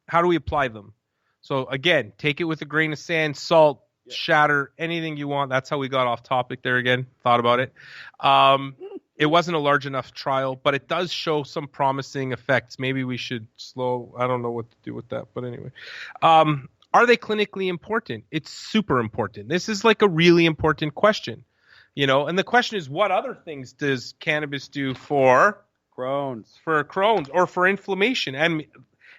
How do we apply them? So, again, take it with a grain of sand, salt, shatter, anything you want. That's how we got off topic there. Again, thought about it. It wasn't a large enough trial, but it does show some promising effects. Maybe we should slow. I don't know what to do with that, but anyway. Are they clinically important? It's super important. This is like a really important question. And the question is, what other things does cannabis do for Crohn's or for inflammation?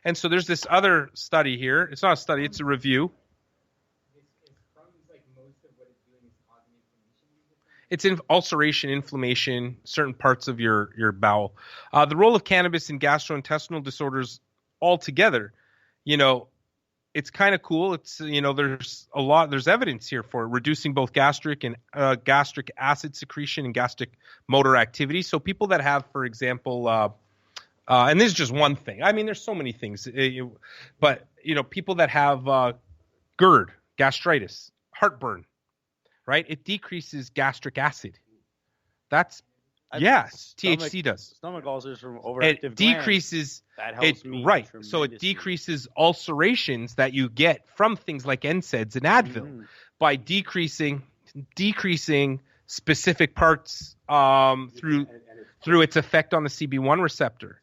And so there's this other study here. It's not a study, it's a review. It's in ulceration, inflammation, certain parts of your bowel. The role of cannabis in gastrointestinal disorders altogether, it's kind of cool. It's there's evidence here for reducing both gastric and gastric acid secretion and gastric motor activity. So people that have, for example, and this is just one thing. I mean, there's so many things, but people that have GERD, gastritis, heartburn, right? It decreases gastric acid. THC does. Stomach ulcers from overactive It decreases. That helps me right. So it decreases ulcerations that you get from things like NSAIDs and Advil by decreasing specific parts through its effect on the CB1 receptor.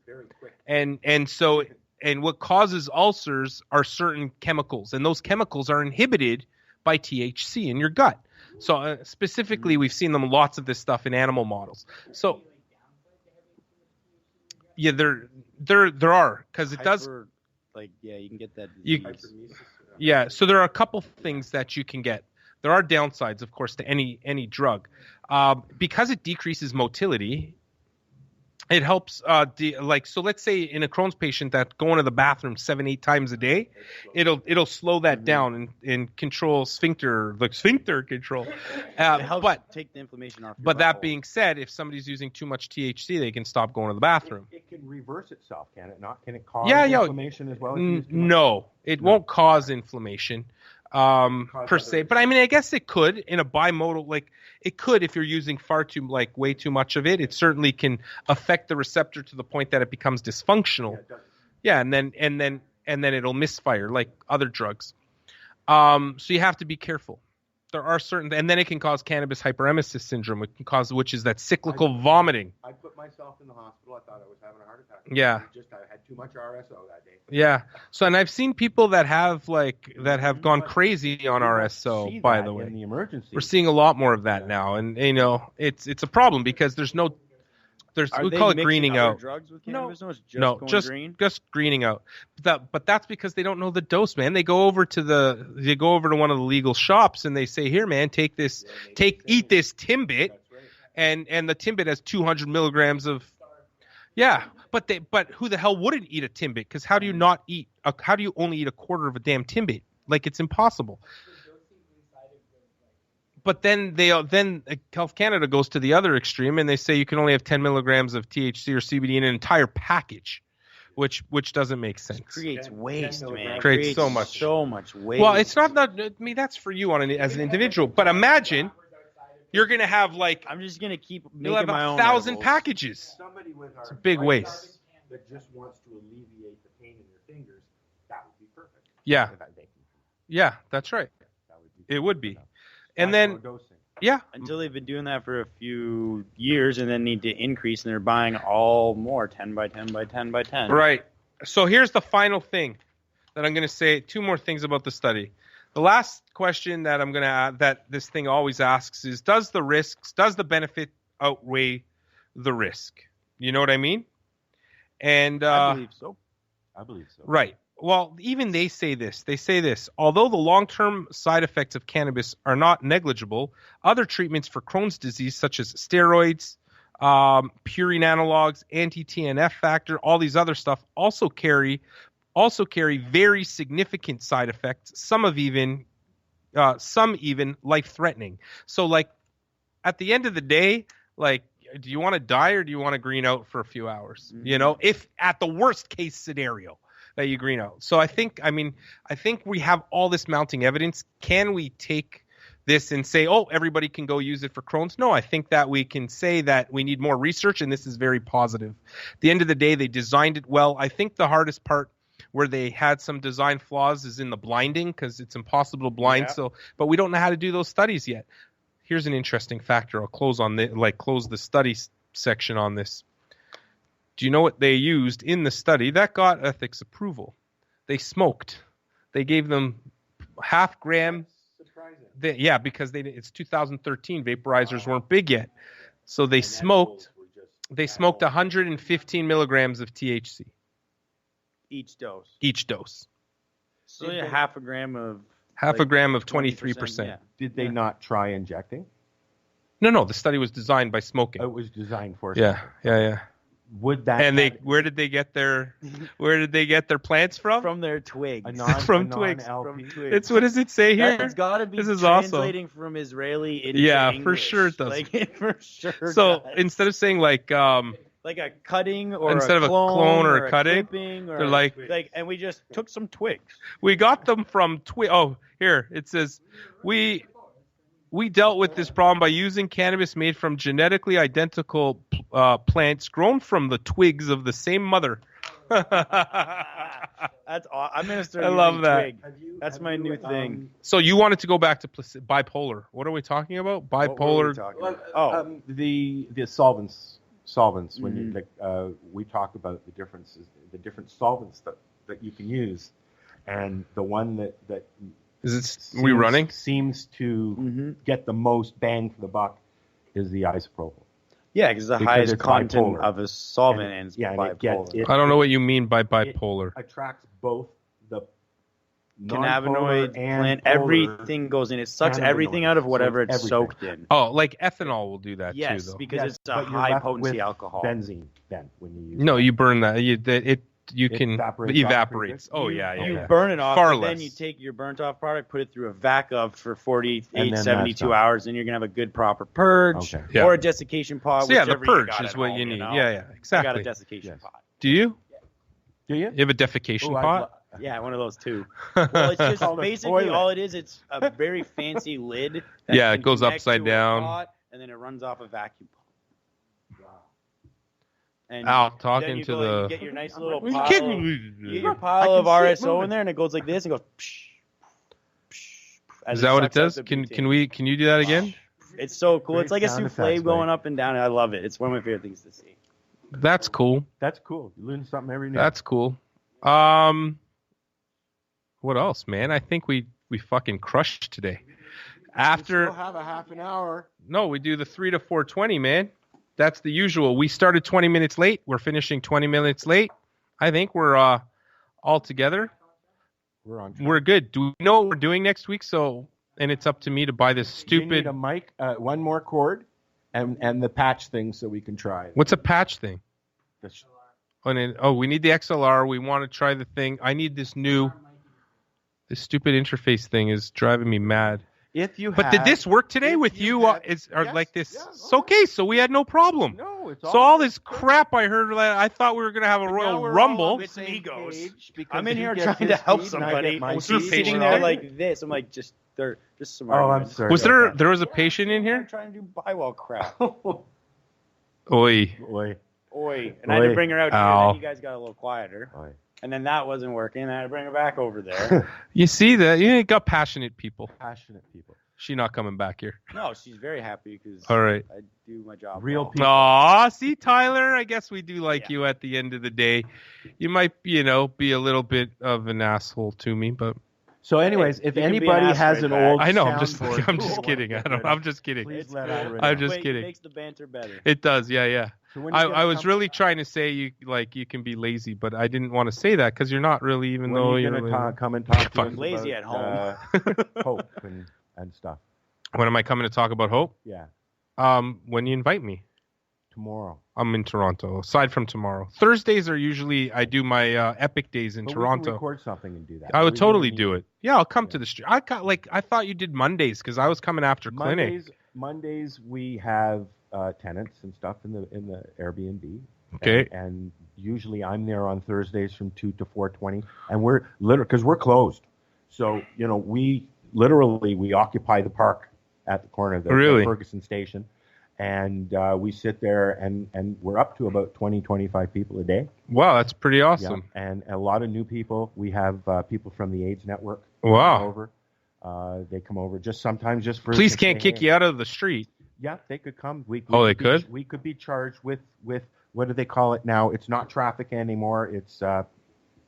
And what causes ulcers are certain chemicals, and those chemicals are inhibited by THC in your gut. So specifically, we've seen lots of this stuff in animal models. So Yeah, there are, because it does. Like, yeah, you can get that You- disease. Yeah, so there are a couple things that you can get. There are downsides, of course, to any drug, because it decreases motility. It helps, so let's say in a Crohn's patient that going to the bathroom 7-8 times a day, it'll slow that down and control sphincter control. It helps take the inflammation off. Your But that butthole. being said, if somebody's using too much THC, they can stop going to the bathroom. It can reverse itself, can it not? Can it cause Yeah. inflammation as well? if you use too much? No, it won't cause inflammation per se. But I mean, I guess it could in a bimodal, like it could if you're using way too much of it. It certainly can affect the receptor to the point that it becomes dysfunctional. Yeah, and then it'll misfire like other drugs. So you have to be careful. There are certain, and then it can cause cannabis hyperemesis syndrome, which is that cyclical vomiting. I put myself in the hospital. I thought I was having a heart attack. Yeah. I had too much RSO that day. Yeah. So, and I've seen people that have gone crazy on RSO. See By that the way, in the emergency. we're seeing a lot more of that now, and it's a problem because we call it greening out. Drugs with No, cannabis? It's just No, going just green? greening out. But that's because they don't know the dose, man. They go over to one of the legal shops and they say, "Here, man, take this, eat this Timbit," and the Timbit has 200 milligrams of. Yeah, but who the hell wouldn't eat a Timbit? Because how do you only eat a quarter of a damn Timbit? Like, it's impossible. But then Health Canada goes to the other extreme and they say you can only have 10 milligrams of THC or CBD in an entire package, which doesn't make sense. It creates waste, man. It Creates so much waste. Well, it's not I mean, that's for you as an individual. But imagine you're gonna have I'm just gonna keep you'll making have my own 1,000 edibles. packages. Somebody with It's a big waste. that just wants to alleviate the pain in your fingers, that would be perfect. Yeah. That they can- Yeah, that's right. that would be It would be. enough. And then Microdosing. yeah, Until they've been doing that for a few years and then need to increase and they're buying all more 10 by 10 by 10 by 10. right. So here's the final thing that I'm going to say. Two more things about the study. The last question that I'm going to add that this thing always asks is, does the benefit outweigh the risk? You know what I mean? And I believe so. right. Well, even they say this. They say this. Although the long-term side effects of cannabis are not negligible, other treatments for Crohn's disease, such as steroids, purine analogs, anti-TNF factor, all these other stuff, also carry very significant side effects. Some even life-threatening. So, like, at the end of the day, like, do you want to die or do you want to green out for a few hours? Mm-hmm. You know, if at the worst case scenario that you green out. So I think we have all this mounting evidence. Can we take this and say, oh, everybody can go use it for Crohn's? No, I think that we can say that we need more research, and this is very positive. At the end of the day, they designed it well. I think the hardest part where they had some design flaws is in the blinding, because it's impossible to blind. Yeah. So, but we don't know how to do those studies yet. Here's an interesting factor. I'll close the study section on this. Do you know what they used in the study that got ethics approval? They smoked. They gave them half gram. Surprising. Because it's 2013. Vaporizers weren't big yet. So they smoked. They smoked 115 milligrams of THC Each dose. each dose. So yeah, half a gram of Half a gram of 23%. Yeah. Did they not try injecting? No. The study was designed by smoking. It was designed for. Yeah. Would that? And have where did they get their plants from? From their twigs. From twigs. non-LP? From twigs. What does it say here? That's got to be This is awesome. translating from Israeli into Yeah, English. for sure it does. Like, for sure. So does. instead of saying like a cutting or Instead of a clone or a cutting, clipping or they're like, and we just took some twigs. we got them from Oh, here it says we dealt with this problem by using cannabis made from genetically identical plants grown from the twigs of the same mother. That's I'm gonna start. I love using that. twig. That's my new thing. So you wanted to go back to bipolar. What are we talking about? What were we Bipolar. talking Well, about? the solvents. When you we talk about the differences, the different solvents that you can use, and the one that running? seems to get the most bang for the buck is the isopropyl. Yeah, because the Because highest it's content bipolar. of a solvent And- is yeah, and it bipolar. gets- I don't know what you mean by bipolar. It attracts both the Cannabinoid, non-polar and plant, polar everything goes in. It sucks everything cannabinoids. out of So whatever it's it's everything. soaked in. Oh, like ethanol will do that Yes, too, though. because it's a but you're high left potency with alcohol. Benzene then when you use No, that. you burn that. You It can evaporates off evaporates. pretty Oh good. yeah, You- yeah. You yeah. burn it off, Far but then less. you take your burnt off product, put it through a vac of for 48, And then 72 that's done. hours, and you're going to have a good proper purge Okay. Yeah. or a desiccation pot. So yeah, the whichever you purge got is at what home, you need. know? Yeah, yeah, I got a exactly. desiccation Yes. pot. Do you? Do you? You have a defecation Oh, I'd pot? lo- Yeah, one of those too. Well, it's just Called a basically toilet. all it is. It's a very fancy lid. That Yeah, it can goes connect upside to a down. pot, and then it runs off a vacuum pump. And Al, then talking you to go, the. you get your nice little You pile. kidding You me? get your I pile can of see it RSO moving. in there, and it goes like this, and goes. Psh, psh, as Is that what it sucks out does? the Can butane. can you do that again? It's so cool. Great It's like a sound souffle effects, going mate. up and down. I love it. It's one of my favorite things to see. That's cool. That's cool. You learn something every day. That's cool. What else, man? I think we fucking crushed today. After We'll have a half an hour. no, we do the 3 to 4:20, man. That's the usual. We started 20 minutes late. We're finishing 20 minutes late. I think we're all together. We're on track. We're good. Do we know what we're doing next week? So, and it's up to me to buy this You need stupid. a mic, one more cord, and the patch thing so we can try it. What's a patch thing? The sh- We need the XLR. We want to try the thing. I need this new. This stupid interface thing is driving me mad. If you But have, did this work today if with you? have- Yes, yes, like this? yeah, It's okay. So we had no problem. No, it's So all this crap I heard, I thought we were gonna have a Now Royal we're all Rumble. on the With same amigos. page because I'm in he here gets trying his to help feed and I somebody. get my And she's feed. sitting We're there all- like this. I'm like, just some Oh, I'm arguments. sorry. Was about there was a patient in I'm here? trying to do bywell crap. Oi. Boy, Oi. And I had to Oi. bring her out here, Ow. and then you guys got a little quieter. boy. And then that wasn't working, and I had to bring her back over there. You see that? You got passionate people. Passionate people. She not coming back here. No, she's very happy because All right. I do my job. Real well. people. Aw, see, Tyler, I guess we do like Yeah. you at the end of the day. You might, be a little bit of an asshole to me, but So, anyways, if you can be an anybody ass has right an back. old, I know. I'm soundboard just you kidding. wanna get rid I'm of, just kidding. Please It's let cool. Ira I'm know. just Wait, kidding. It makes the banter better. It does, yeah. So when you get I was come- really trying to say you can be lazy, but I didn't want to say that because you're not really, even when though you you're. gonna come and talk to us Fuck. Lazy about, at hope and stuff. When am I coming to talk about hope? Yeah, When you invite me. tomorrow. I'm in Toronto. Aside from tomorrow, Thursdays are usually I do my Epic Days in But we can Toronto. record something and do that. I would We totally really do need it. Yeah, I'll come to the street. I thought you did Mondays because I was coming after clinic. Mondays we have tenants and stuff in the Airbnb. Okay. And usually I'm there on Thursdays from 2 to 4:20, and we're literally because we're closed. So we occupy the park at the corner of the Really? Ferguson station, and we sit there and we're up to about 25 people a day. Wow, that's pretty Yeah, awesome. and a lot of new people. We have people from the AIDS network. Wow. Come over. They come over sometimes just for. Police to can't say, kick "Hey." you out of the street. Yeah, they could come. We Oh, they be- could? We could be charged with what do they call it now? It's not traffic anymore. It's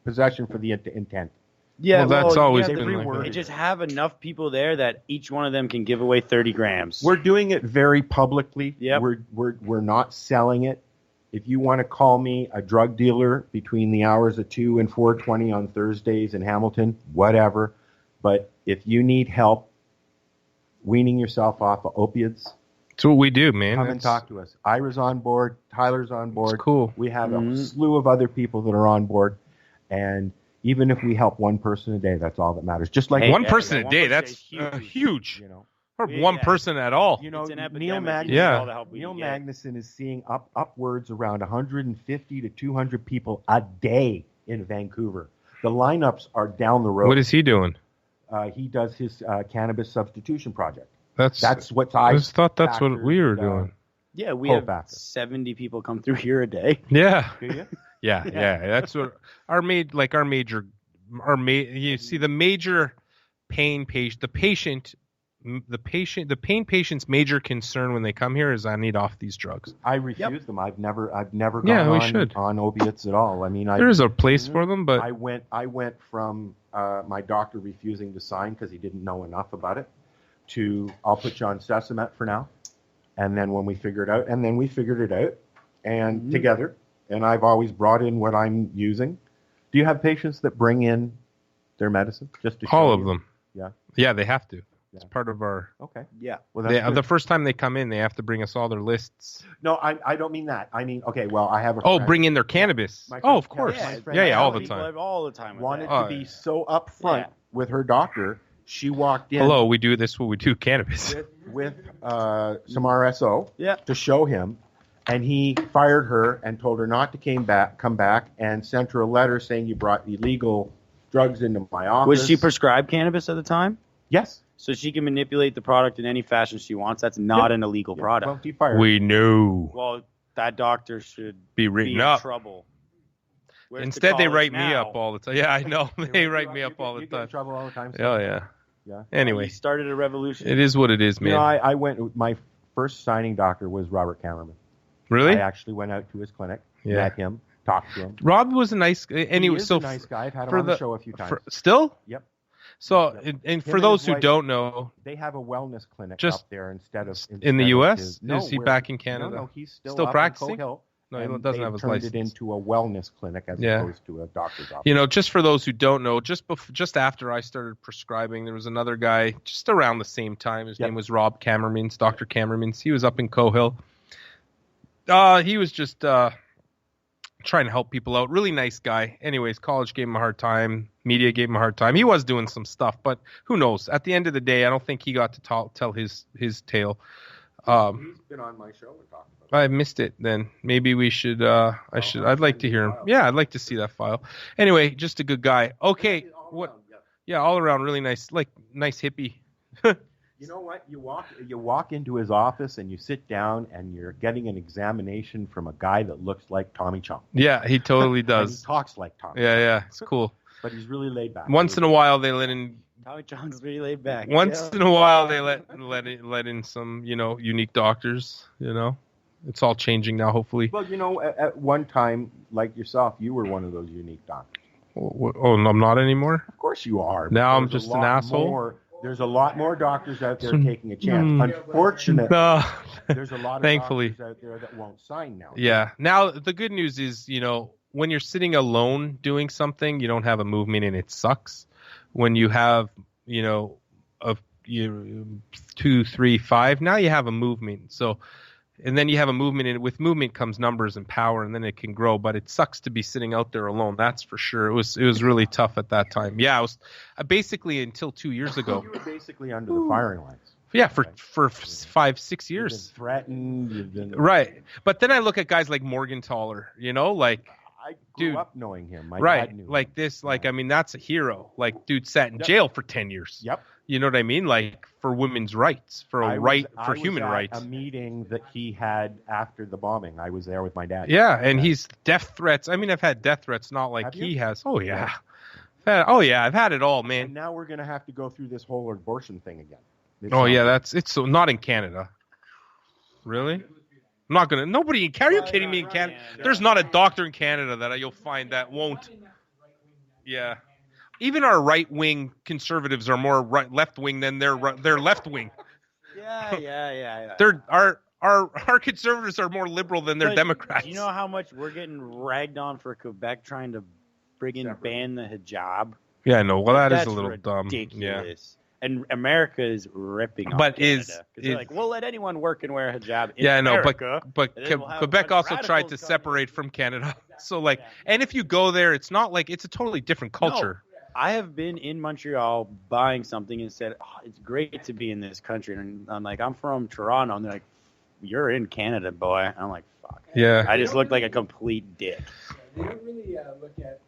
possession for the intent. Yeah, Well, that's always yeah, been like word. that. They just have enough people there that each one of them can give away 30 grams. We're doing it very publicly. Yep. We're not selling it. If you want to call me a drug dealer between the hours of 2 and 4:20 on Thursdays in Hamilton, whatever. But if you need help weaning yourself off of opiates, That's what we do, man. come and talk to us. Ira's on board. Tyler's on board. It's cool. We have Mhm. a slew of other people that are on board. And even if we help one person a day, that's all that matters. Just like Hey, One yeah, person yeah, a one day, person that's is huge. you know. Or Yeah, one yeah. person at all. You know, It's an Neil epidemic. Magnuson, Yeah. All the help we Neil can get. Magnuson is seeing upwards around 150 to 200 people a day in Vancouver. The lineups are down the road. What is he doing? He does his cannabis substitution project. That's That's what I I just thought that's what factored, we were doing. Yeah, we Hope have after. 70 people come through here a day. Yeah. Do you? Yeah. That's what our major you see the major pain patient the pain patient's major concern when they come here is I need off these drugs. I refuse them. I've never Yeah, gone we on, should. on opiates at all. I mean, There's a place for them, but I went from my doctor refusing to sign because he didn't know enough about it to I'll put you on Sesamet for now. And then when we figured out, it out, and together, and I've always brought in what I'm using. Do you have patients that bring in their medicine just to show All of you? them. Yeah. Yeah, they have to. It's Yeah. part of our. Okay. Yeah. Well, that's good. The first time they come in, they have to bring us all their lists. No, I don't mean that. I mean, okay, well, I have a Oh, friend bring in their cannabis. My Oh, of friend- course. yeah, my Yeah, friend all the People time. have all the time. With wanted that. to be so upfront with her doctor. She walked in Hello, we do this what we do cannabis. with some RSO Yeah. to show him, and he fired her and told her not to come back, and sent her a letter saying you brought illegal drugs into my office. Was she prescribed cannabis at the time? Yes. So she can manipulate the product in any fashion she wants. That's not an illegal product. Well, he fired. We know. Well, that doctor should Be be written in up. trouble. Where's the Instead, they college write me now? up all the time. Yeah, I know. They write me up all the You get in time. trouble all the time. Oh, yeah. Yeah. Anyway, He started a revolution. it is what it is, man. You know, I went. My first signing doctor was Robert Cammerman. Really? I actually went out to his clinic, Yeah. met him, talked to him. Rob was a nice. He Anyway, is so a nice guy. I've had him for on the the show a few times. still. Yep. So, Yep. and Him for and those his who wife- don't know, They have a wellness clinic Just up there instead of in the instead of U.S.? his- No, Is he where- back in Canada? No, he's still Still up in practicing? Coe Hill, No, he and doesn't they've have his turned license. it into a wellness clinic as Yeah. opposed to a doctor's office. You know, just for those who don't know, just after I started prescribing, there was another guy just around the same time. His Yep. name was Rob Cammermans, Dr. Cammermans. He was up in Coe Hill. He was just trying to help people out. Really nice guy. Anyways, college gave him a hard time. Media gave him a hard time. He was doing some stuff, but who knows? At the end of the day, I don't think he got to tell his tale. He's been on my show and talked about it. I missed it then. Maybe we should, I'd like to hear him. Yeah, I'd like to see that file. Anyway, just a good guy. Okay. What? Yeah, all around really nice, like nice hippie. You know what? You walk into his office and you sit down and you're getting an examination from a guy that looks like Tommy Chong. Yeah, he totally And does. he talks like Tommy. Yeah, it's cool. But he's really laid back. Once in a while they let in. Tommy John's really laid back. Once in a while they let in some unique doctors. It's all changing now. Hopefully. Well, at one time, like yourself, you were one of those unique doctors. Oh, I'm not anymore. Of course you are. Now I'm There's just a an lot asshole? more- There's a lot more doctors out there taking a chance. Unfortunately, No. there's a lot of Thankfully. doctors out there that won't sign now. Yeah. Now the good news is, when you're sitting alone doing something, you don't have a movement and it sucks. When you have, 2, 3, 5, now you have a movement. So, and then you have a movement, and with movement comes numbers and power, and then it can grow. But it sucks to be sitting out there alone. That's for sure. It was really tough at that time. Yeah, I was basically until 2 years ago. You were basically under the firing lines. Yeah, for 5, 6 years. You've been threatened. You've been Right. But then I look at guys like Morgenthaler, like I grew dude, up knowing him. My right. dad knew Like him. this, that's a hero. Like dude sat in jail for 10 years. Yep. You know what I mean? Like for women's rights, for I was human at rights. a meeting that he had after the bombing. I was there with my dad. Yeah, and he's death threats. I mean, I've had death threats, not like Have you? he has. Oh yeah. I've had it all, And man. now we're going to have to go through this whole abortion thing again. It's Oh not- yeah, it's so not in Canada. Really? I'm not gonna. Nobody in Canada. Are you kidding me? In Canada, there's not a doctor in Canada that you'll find that won't. Yeah. Even our right-wing conservatives are more left-wing than they're left-wing. Yeah. They're our conservatives are more liberal than their But Democrats. Do you know how much we're getting ragged on for Quebec trying to friggin' ban the hijab? Yeah, I know. Well, that is That's a little dumb. Yeah. ridiculous. And America is ripping on But Canada. is- 'Cause they're is- like, we'll let anyone work and wear a hijab in Yeah, I know, America. but and then we'll have a Quebec bunch of also tried to radicals come separate from Canada. So and if you go there, it's not like it's a totally different culture. No, I have been in Montreal buying something and said, oh, it's great to be in this country. And I'm like, I'm from Toronto. And they're like, you're in Canada, boy. And I'm like, fuck. Yeah. I just looked like a complete dick. They don't really look at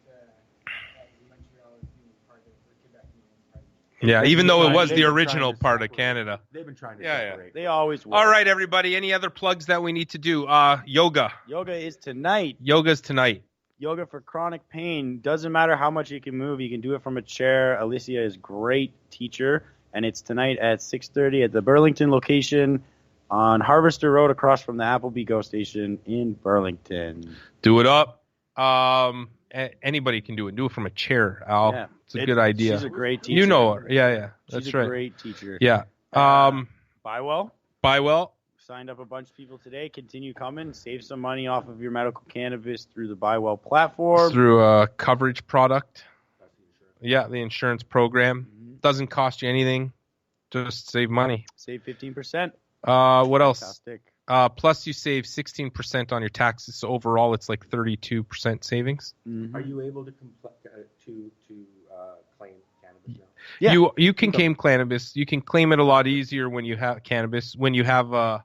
Montreal as being part of the Quebec being part of Yeah, even though it was They've the been original trying to part of separate. Canada. They've been trying to Yeah. separate. They always will. All right, everybody. Any other plugs that we need to do? Yoga. Yoga is tonight. Yoga's tonight. Yoga for chronic pain. Doesn't matter how much you can move. You can do it from a chair. Alicia is a great teacher. And it's tonight at 6:30 at the Burlington location on Harvester Road across from the Applebee GO station in Burlington. Do it up. Anybody can do it. Do it from a chair, Al. Yeah. It's a good idea. She's a great teacher. You know her. Yeah. That's She's a right. great teacher. Yeah. Buy well. Buy well. signed up a bunch of people today. Continue coming. Save some money off of your medical cannabis through the Buy Well platform. Through a coverage product. Yeah, the insurance program. Doesn't cost you anything. Just save money. Save 15%. What else? Fantastic. Plus, you save 16% on your taxes. So overall, it's like 32% savings. Mhm. Are you able to claim cannabis now? Yeah. You can claim cannabis. You can claim it a lot easier when you have cannabis. When you have a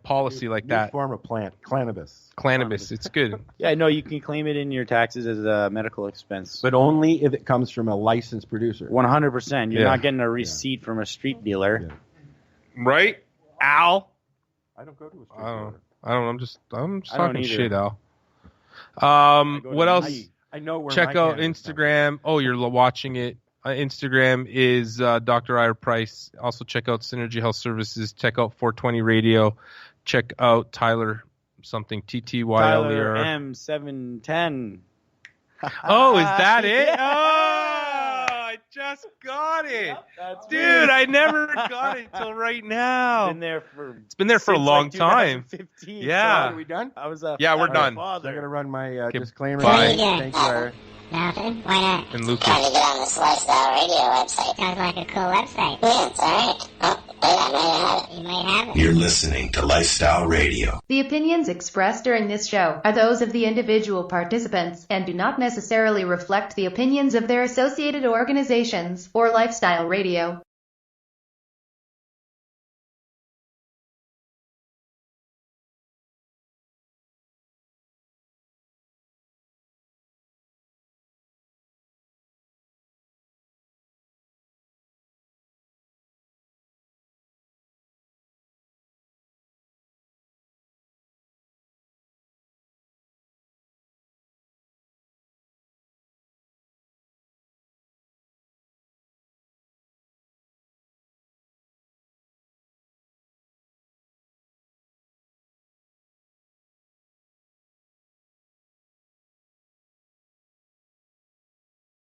policy like New that. form of plant, cannabis. Cannabis, it's good. Yeah, no, you can claim it in your taxes as a medical expense. But only if it comes from a licensed producer. 100%. You're Yeah. not getting a receipt from a street dealer. Yeah. Right, Al? I don't go to a street I don't. dealer. I'm just I don't talking either. shit, Al. go to What else? night. I know where Check my out cannabis comes Instagram. Oh, you're watching it. Instagram is Dr. Ira Price. Also check out Synergy Health Services. Check out 420 Radio. Check out Tyler something TTYLER. Tyler M710. Oh, is that it? Yeah. Oh, I just got it. Yep, that's Dude, me. I never got it till right now. Been there for It's been there for a since, long like, time. 2015. Yeah. Are we done? I was Yeah, we're done. So I'm going to run my Okay, disclaimer. bye. Thank you, Ira. Nothing? Why not? And Trying Lucas. to get on this lifestyle radio website. Sounds like a cool website. Yeah, it's alright. Oh, wait, I might have it. You might have it. You're listening to Lifestyle Radio. The opinions expressed during this show are those of the individual participants and do not necessarily reflect the opinions of their associated organizations or Lifestyle Radio.